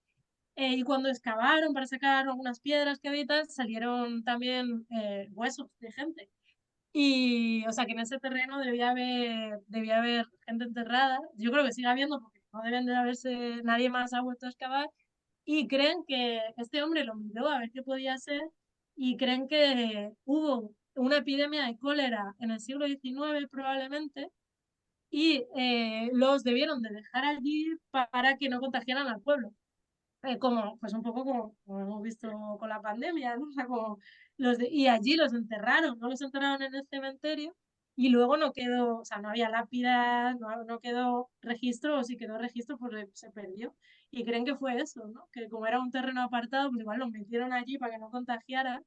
Y cuando excavaron para sacar algunas piedras que había y tal, salieron también huesos de gente. Y, o sea, que en ese terreno debía haber gente enterrada. Yo creo que sigue habiendo, porque no deben de haberse, nadie más ha vuelto a excavar. Y creen que este hombre lo miró a ver qué podía hacer. Y creen que hubo una epidemia de cólera en el siglo XIX probablemente. Y los debieron de dejar allí para que no contagiaran al pueblo, pues un poco como hemos visto con la pandemia, ¿no? O sea, y allí los enterraron, no los enterraron en el cementerio y luego no quedó, o sea, no había lápidas, no quedó registro, o si quedó registro, pues se perdió. Y creen que fue eso, ¿no? Que como era un terreno apartado, pues igual los metieron allí para que no contagiaran.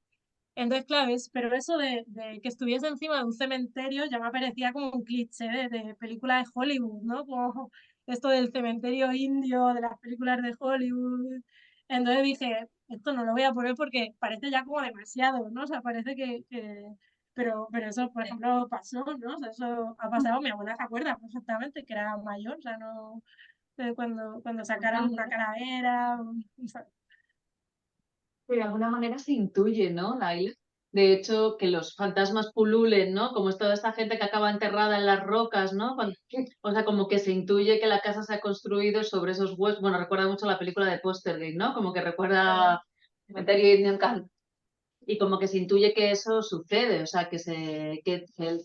Entonces, claro, pero eso de que estuviese encima de un cementerio ya me parecía como un cliché de película de Hollywood, ¿no? Como esto del cementerio indio, de las películas de Hollywood. Entonces dije, esto no lo voy a poner porque parece ya como demasiado, ¿no? O sea, parece pero eso, por ejemplo, pasó, ¿no? O sea, eso ha pasado, mi abuela se acuerda perfectamente que era mayor, o sea, no, cuando sacaron una calavera, De alguna manera se intuye, ¿no, Laila? De hecho, que los fantasmas pululen, ¿no? Como es toda esta gente que acaba enterrada en las rocas, ¿no? O sea, como que se intuye que la casa se ha construido sobre esos huesos. Bueno, recuerda mucho la película de Postergate, ¿no? Como que recuerda Cementerio Indian Camp. Y como que se intuye que eso sucede, o sea, que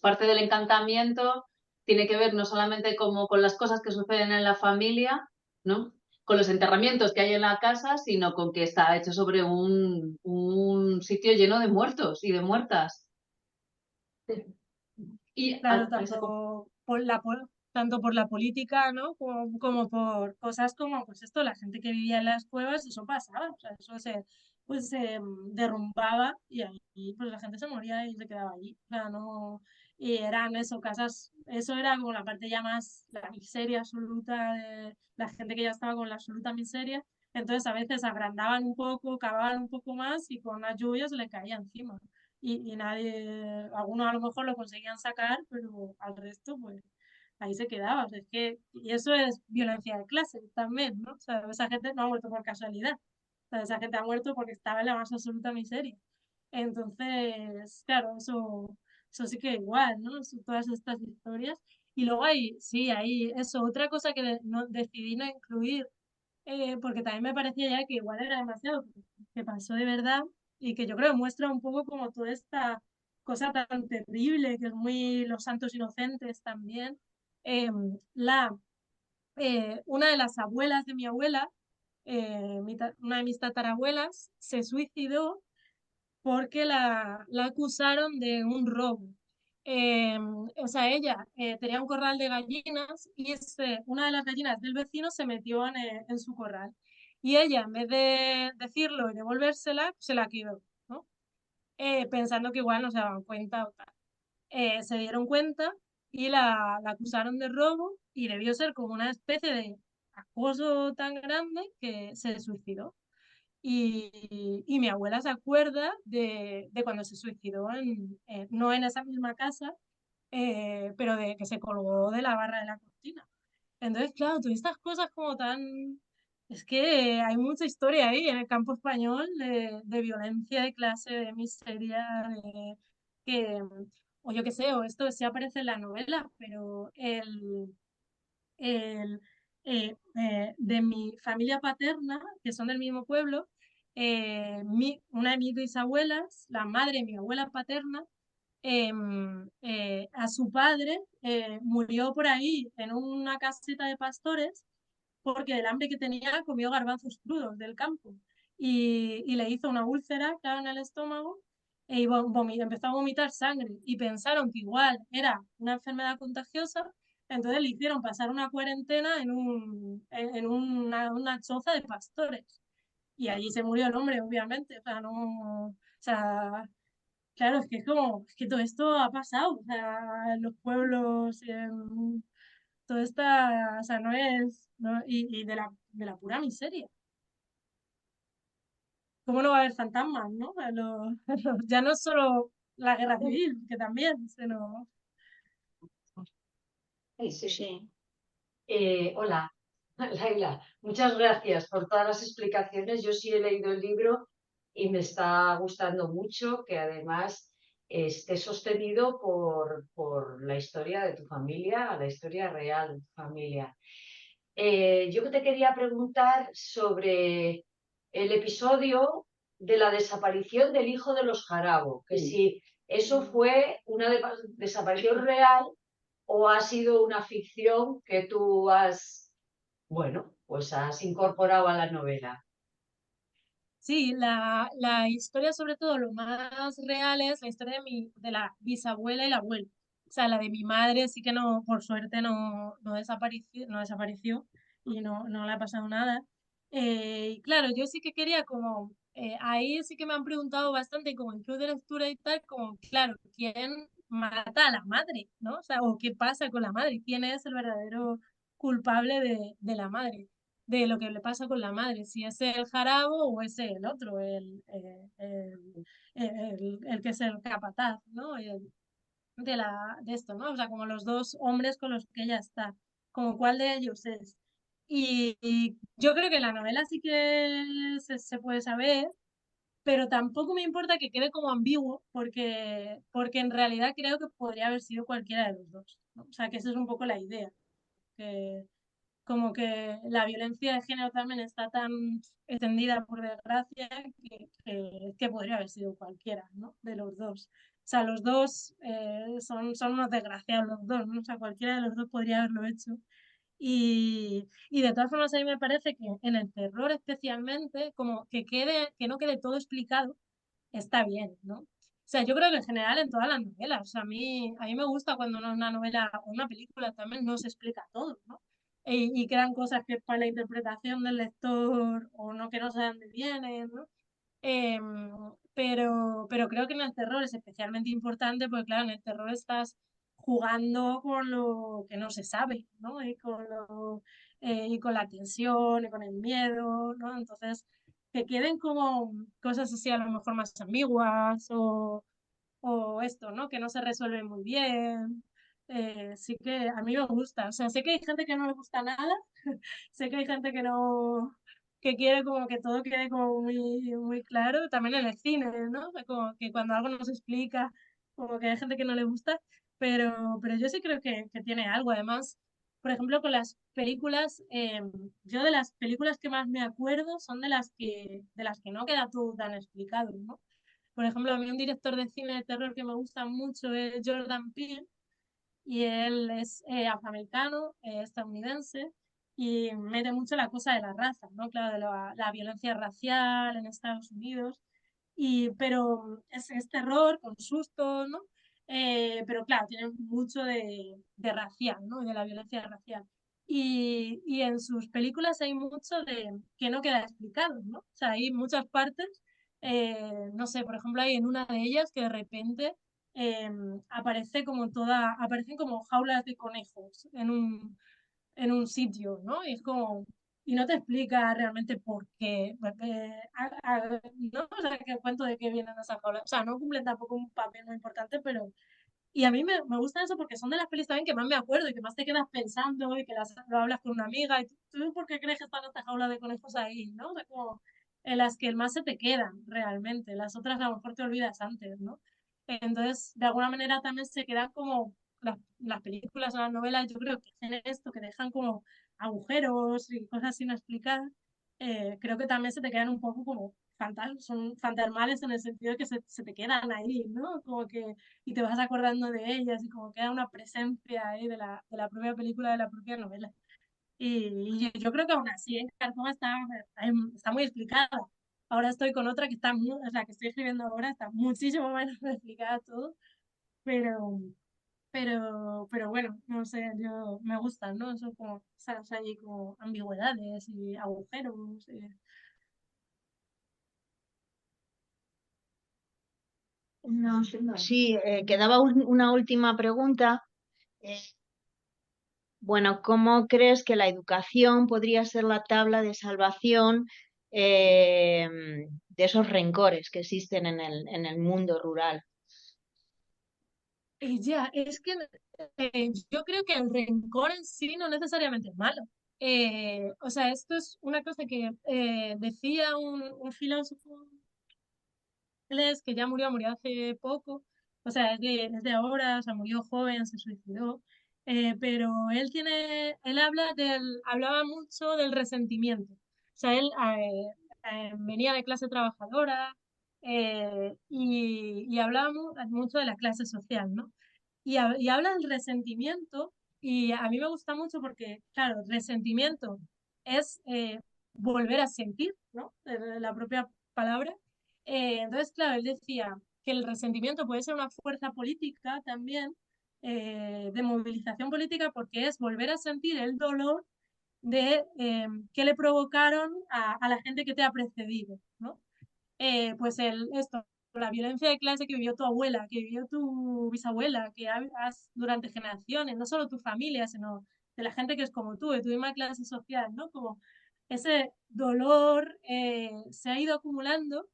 parte del encantamiento tiene que ver no solamente como con las cosas que suceden en la familia, ¿no? Con los enterramientos que hay en la casa, sino con que está hecho sobre un sitio lleno de muertos y de muertas. Y claro, tanto por la política, ¿no? Como por cosas como, pues esto, la gente que vivía en las cuevas, eso pasaba, o sea, eso se derrumbaba y ahí pues la gente se moría y se quedaba allí, o sea, no, y eran eso, casas, eso era como la parte ya más, la miseria absoluta de la gente que ya estaba con la absoluta miseria, entonces a veces agrandaban un poco, cavaban un poco más y con las lluvias le caía encima y nadie, algunos a lo mejor lo conseguían sacar, pero al resto, pues ahí se quedaba. O sea, y eso es violencia de clase también, ¿no? O sea, esa gente no ha muerto por casualidad. O sea, esa gente ha muerto porque estaba en la más absoluta miseria. Entonces, claro, eso sí que igual, ¿no? Todas estas historias. Y luego sí, eso. Otra cosa que decidí no incluir porque también me parecía ya que igual era demasiado, que pasó de verdad y que yo creo que muestra un poco como toda esta cosa tan terrible que es muy los santos inocentes también. Eh, una de las abuelas de mi abuela una de mis tatarabuelas se suicidó porque la acusaron de un robo. O sea, ella tenía un corral de gallinas y una de las gallinas del vecino se metió en su corral. Y ella, en vez de decirlo y devolvérsela, se la quedó, ¿no? Pensando que igual no se daban cuenta o tal. Se dieron cuenta y la acusaron de robo y debió ser como una especie de acoso tan grande que se suicidó. Y mi abuela se acuerda de cuando se suicidó, no en esa misma casa, pero de que se colgó de la barra de la cortina. Entonces, claro, todas estas cosas como tan... Es que hay mucha historia ahí en el campo español de violencia, de clase, de miseria, que, o yo qué sé, o esto sí aparece en la novela, pero de mi familia paterna, que son del mismo pueblo, una de mis bisabuelas, la madre de mi abuela paterna, a su padre murió por ahí en una caseta de pastores porque del hambre que tenía comió garbanzos crudos del campo y le hizo una úlcera, claro, en el estómago y empezó a vomitar sangre y pensaron que igual era una enfermedad contagiosa, entonces le hicieron pasar una cuarentena en una choza de pastores y allí se murió el hombre, obviamente, o sea, no, o sea, claro, es que es como, es que todo esto ha pasado, o sea, en los pueblos, todo esta, o sea, no es, y de la pura miseria. ¿Cómo no va a haber fantasmas, no? Ya no es solo la guerra civil, que también, sino... Sí, sí. Sí. Hola, Laila, muchas gracias por todas las explicaciones. Yo sí he leído el libro y me está gustando mucho que además esté sostenido por la historia de tu familia, la historia real de tu familia. Yo que te quería preguntar sobre el episodio de la desaparición del hijo de los Jarabo, que si eso fue una desaparición real o ha sido una ficción que tú has, bueno, pues has incorporado a la novela. Sí, la historia, sobre todo lo más real, es la historia de la bisabuela y la abuela. O sea, la de mi madre sí que no, por suerte no desapareció y no le ha pasado nada. Y claro, yo sí que quería como, ahí sí que me han preguntado bastante, como en club de lectura y tal, como, claro, ¿quién mata a la madre? ¿No? O sea, o qué pasa con la madre, ¿quién es el verdadero culpable de la madre? De lo que le pasa con la madre, si es el jarabo o es el otro, el que es el capataz, ¿no? De esto, ¿no? O sea, como los dos hombres con los que ella está, como cuál de ellos es. Y yo creo que la novela sí que se puede saber, pero tampoco me importa que quede como ambiguo, porque en realidad creo que podría haber sido cualquiera de los dos, ¿no? O sea, que esa es un poco la idea, que como que la violencia de género también está tan extendida, por desgracia, que podría haber sido cualquiera, ¿no? De los dos. O sea, los dos son unos desgraciados los dos, ¿no? O sea, cualquiera de los dos podría haberlo hecho. Y de todas formas, a mí me parece que en el terror especialmente, como que no quede todo explicado, está bien, ¿no? O sea, yo creo que en general en todas las novelas, o sea, a mí me gusta cuando una novela o una película también no se explica todo, ¿no? Y quedan cosas que para la interpretación del lector o no que no sé de dónde vienen, ¿no? Pero creo que en el terror es especialmente importante porque, claro, en el terror estás jugando con lo que no se sabe, ¿no? Y con la tensión y con el miedo, ¿no? Entonces, que queden como cosas así a lo mejor más ambiguas o esto, ¿no? Que no se resuelve muy bien. Sí que a mí me gusta. O sea, sé que hay gente que no le gusta nada, sé que hay gente que no, que quiere como que todo quede como muy, muy claro, también en el cine, ¿no? O sea, como que cuando algo no se explica, como que hay gente que no le gusta, pero yo sí creo que tiene algo. Además, por ejemplo, con las películas, yo de las películas que más me acuerdo son de las que no queda todo tan explicado, ¿no? Por ejemplo, a mí un director de cine de terror que me gusta mucho es Jordan Peele y él es afroamericano, estadounidense y mete mucho la cosa de la raza, ¿no? Claro, de la violencia racial en Estados Unidos, pero es terror con susto, ¿no? Pero claro, tiene mucho de racial, ¿no? De la violencia racial. Y en sus películas hay mucho de que no queda explicado, ¿no? O sea, hay muchas partes, no sé, por ejemplo, hay en una de ellas que de repente eh, aparecen como jaulas de conejos en un sitio, ¿no? Y es como, y no te explica realmente por qué, ¿no? O sea, que cuento de qué vienen esas jaulas. O sea, no cumplen tampoco un papel muy importante, pero... Y a mí me gusta eso porque son de las pelis también que más me acuerdo y que más te quedas pensando y que lo hablas con una amiga y tú ¿por qué crees que están estas jaulas de conejos ahí, ¿no? O sea, como en las que más se te quedan realmente, las otras a lo mejor te olvidas antes, ¿no? Entonces, de alguna manera también se quedan como las películas o las novelas, yo creo que hacen esto, que dejan como agujeros y cosas sin explicar, creo que también se te quedan un poco como son fantasmales en el sentido de que se te quedan ahí, ¿no? Como que, y te vas acordando de ellas y como queda una presencia ahí de la propia película, de la propia novela. Y yo creo que aún así, Carcoma está muy explicada. Ahora estoy con otra que o sea, que estoy escribiendo ahora, está muchísimo menos explicada todo, pero, pero bueno, no sé, yo me gustan, ¿no? Son como, sabes, hay como ambigüedades y agujeros. No, sí, quedaba una última pregunta. Eh, bueno, ¿cómo crees que la educación podría ser la tabla de salvación eh, de esos rencores que existen en el mundo rural? Y ya, es que yo creo que el rencor en sí no necesariamente es malo. O sea, esto es una cosa que decía un filósofo inglés que ya murió hace poco, o sea, es de ahora, o sea, murió joven, se suicidó, pero hablaba mucho del resentimiento. O sea, él venía de clase trabajadora y hablaba mucho de la clase social, ¿no? Y habla del resentimiento y a mí me gusta mucho porque, claro, resentimiento es volver a sentir, ¿no? La propia palabra. Entonces, claro, él decía que el resentimiento puede ser una fuerza política también, de movilización política, porque es volver a sentir el dolor de que le provocaron a la gente que te ha precedido, ¿no? Pues la violencia de clase que vivió tu abuela, que vivió tu bisabuela, que has durante generaciones, no solo tu familia, sino de la gente que es como tú, de tu misma clase social, ¿no? Como ese dolor se ha ido acumulando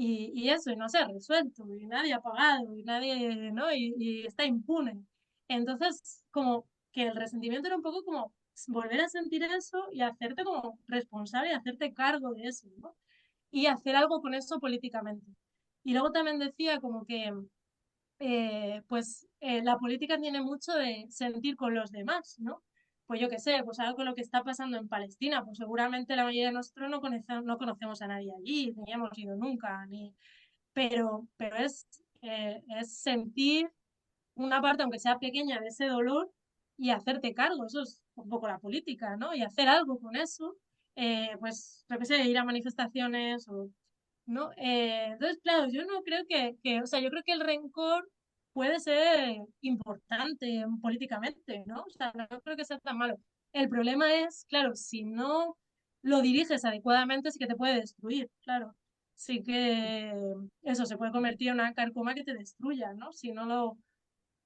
y eso, y no se ha resuelto, y nadie ha pagado, y nadie, ¿no? Y está impune. Entonces, como que el resentimiento era un poco como volver a sentir eso y hacerte como responsable y hacerte cargo de eso, ¿no? Y hacer algo con eso políticamente. Y luego también decía como que la política tiene mucho de sentir con los demás, ¿no? Pues yo qué sé, pues algo con lo que está pasando en Palestina, pues seguramente la mayoría de nosotros no conocemos a nadie allí, ni hemos ido nunca, pero es sentir una parte, aunque sea pequeña, de ese dolor y hacerte cargo. Eso es un poco la política, ¿no? Y hacer algo con eso, pues, yo qué sé, ir a manifestaciones o, ¿no? Entonces, claro, yo no creo o sea, yo creo que el rencor puede ser importante políticamente, ¿no? O sea, no creo que sea tan malo. El problema es, claro, si no lo diriges adecuadamente, sí que te puede destruir, claro. Sí que eso se puede convertir en una carcoma que te destruya, ¿no? Si no lo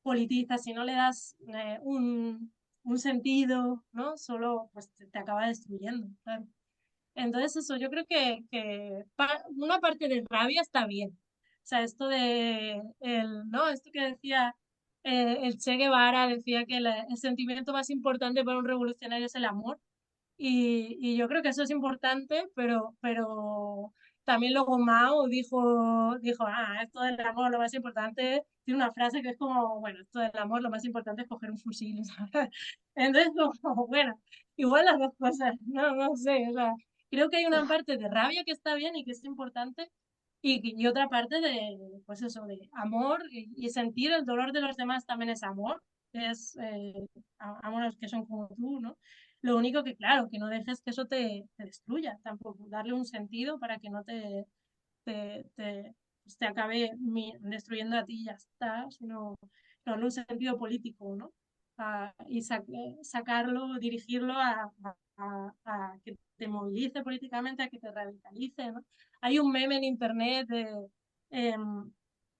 politizas, si no le das un sentido, ¿no? Solo pues te acaba destruyendo, claro. Entonces eso, yo creo que una parte de rabia está bien. O sea, ¿no? Esto que decía el Che Guevara, decía que el sentimiento más importante para un revolucionario es el amor. Y yo creo que eso es importante, pero también luego Mao dijo, esto del amor, lo más importante, tiene una frase que es como, bueno, esto del amor, lo más importante es coger un fusil, ¿sabes? Entonces, como, bueno, igual las dos cosas, no sé, o sea, creo que hay una parte de rabia que está bien y que es importante, y otra parte pues eso, de amor y sentir el dolor de los demás también es amor, amor a los que son como tú, ¿no? Lo único que, claro, que no dejes que eso te destruya tampoco, darle un sentido para que no pues, te acabe destruyendo a ti y ya está, sino darle un sentido político, ¿no? Y sacarlo, dirigirlo a que te movilice políticamente, a que te radicalice, ¿no? Hay un meme en internet em,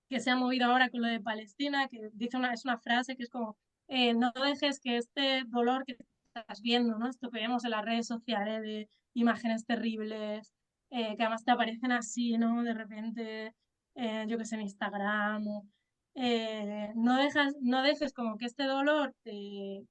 que se ha movido ahora con lo de Palestina, que dice es una frase que es como, no dejes que este dolor que estás viendo, ¿no? Esto que vemos en las redes sociales de imágenes terribles, que además te aparecen así, ¿no? De repente, yo que sé, en Instagram. No dejes como que este dolor te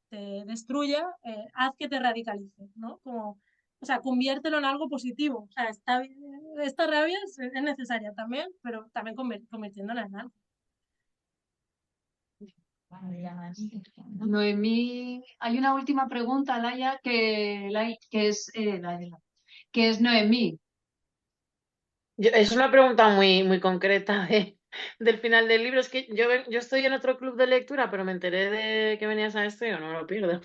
destruya, haz que te radicalice, ¿no? Como, o sea, conviértelo en algo positivo. O sea, esta rabia es necesaria también, pero también convirtiéndola en algo. Noemí, hay una última pregunta, Laia, que es Noemí. Es una pregunta muy concreta del final del libro. Es que yo estoy en otro club de lectura, pero me enteré de que venías a este o no me lo pierdo.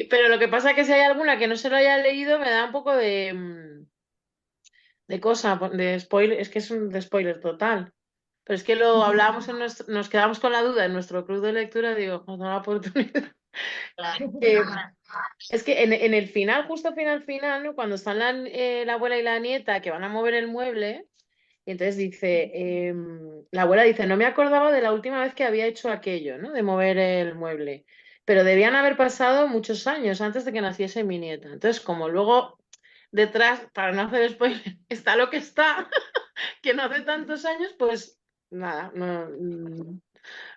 Pero lo que pasa es que si hay alguna que no se lo haya leído, me da un poco de cosa, de spoiler. Es que es un de spoiler total. Pero es que lo hablábamos nos quedamos con la duda en nuestro club de lectura, digo, nos da la oportunidad. Eh, es que en el final, justo final, ¿no? Cuando están la abuela y la nieta que van a mover el mueble, y entonces dice, la abuela dice, no me acordaba de la última vez que había hecho aquello, ¿no? De mover el mueble. Pero debían haber pasado muchos años antes de que naciese mi nieta. Entonces, como luego detrás, para no hacer spoiler, está lo que está, que no hace tantos años, pues nada, no,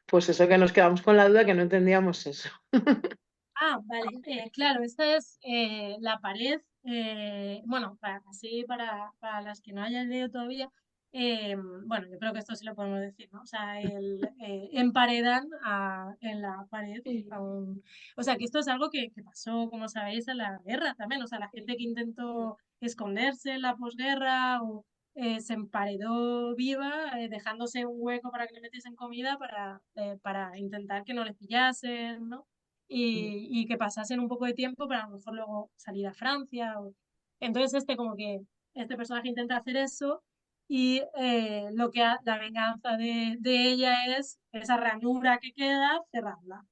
pues eso que nos quedamos con la duda que no entendíamos eso. Vale, claro, esta es la pared, bueno, para las que no hayan leído todavía, bueno, yo creo que esto sí lo podemos decir, ¿no? O sea, emparedan en la pared o sea, que esto es algo que pasó, como sabéis, en la guerra también, o sea, la gente que intentó esconderse en la posguerra o se emparedó viva, dejándose un hueco para que le metiesen comida para intentar que no les pillasen, ¿no? Y que pasasen un poco de tiempo para a lo mejor luego salir a Francia. Entonces como que este personaje intenta hacer eso y la venganza de ella es esa ranura que queda, cerrarla.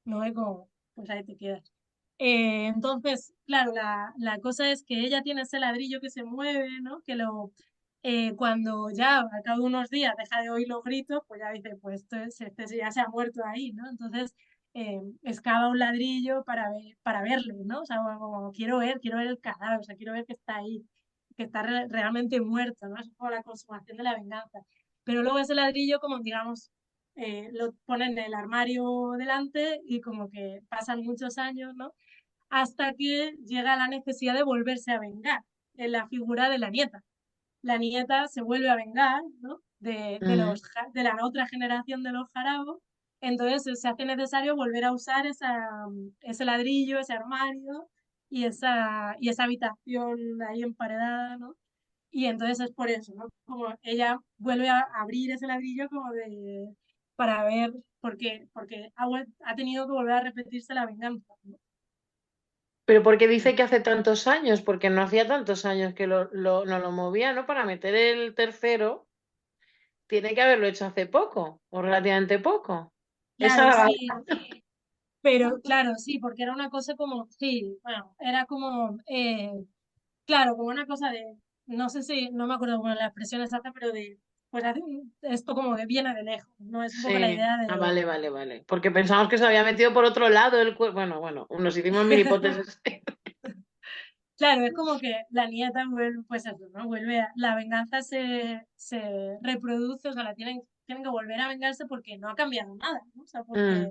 No es como, pues ahí te quedas. Entonces, claro, la cosa es que ella tiene ese ladrillo que se mueve, ¿no? Cuando ya al cabo de unos días deja de oír los gritos, pues ya dice, pues este ya se ha muerto ahí, ¿no? Entonces excava un ladrillo para verle, ¿no? O sea, como, quiero ver el cadáver, o sea, quiero ver que está ahí, que está realmente muerto, ¿no? Es como la consumación de la venganza. Pero luego ese ladrillo, como digamos, lo ponen en el armario delante y como que pasan muchos años, ¿no? Hasta que llega la necesidad de volverse a vengar en la figura de la nieta. La nieta se vuelve a vengar, ¿no? De la otra generación de los Jarabos. Entonces se hace necesario volver a usar ese ladrillo, ese armario y esa habitación ahí emparedada, ¿no? Y entonces es por eso, ¿no? Como ella vuelve a abrir ese ladrillo como para ver, porque ha tenido que volver a repetirse la venganza, ¿no? Pero porque dice que hace tantos años, porque no hacía tantos años que no lo movía, ¿no? Para meter el tercero, tiene que haberlo hecho hace poco, o relativamente poco. Claro, Esa, sí, pero claro, sí, porque era una cosa como, sí, bueno, era como, claro, como una cosa de, no sé si, no me acuerdo cómo la expresión exacta, pero pues esto como que viene de lejos, ¿no? Es un poco la sí. idea Ah, de, vale. Porque pensamos que se había metido por otro lado del cuerpo. Bueno, nos hicimos mil hipótesis. claro, es como que la nieta vuelve, pues eso, ¿no? La venganza se reproduce, o sea, tienen que volver a vengarse porque no ha cambiado nada, ¿no? O sea, Mm.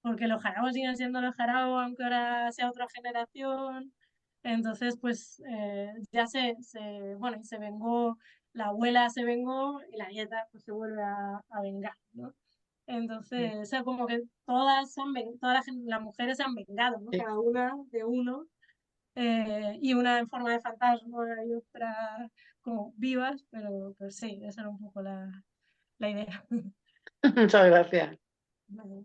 porque los jarabos siguen siendo los jarabos, aunque ahora sea otra generación. Entonces, pues ya bueno, y se vengó, la abuela se vengó y la nieta pues se vuelve a vengar, ¿no? Entonces, o sea, como que las mujeres se han vengado, ¿no? Sí. Cada una de uno, y una en forma de fantasma y otra como vivas, pero sí, esa era un poco la idea. Muchas gracias. Vale.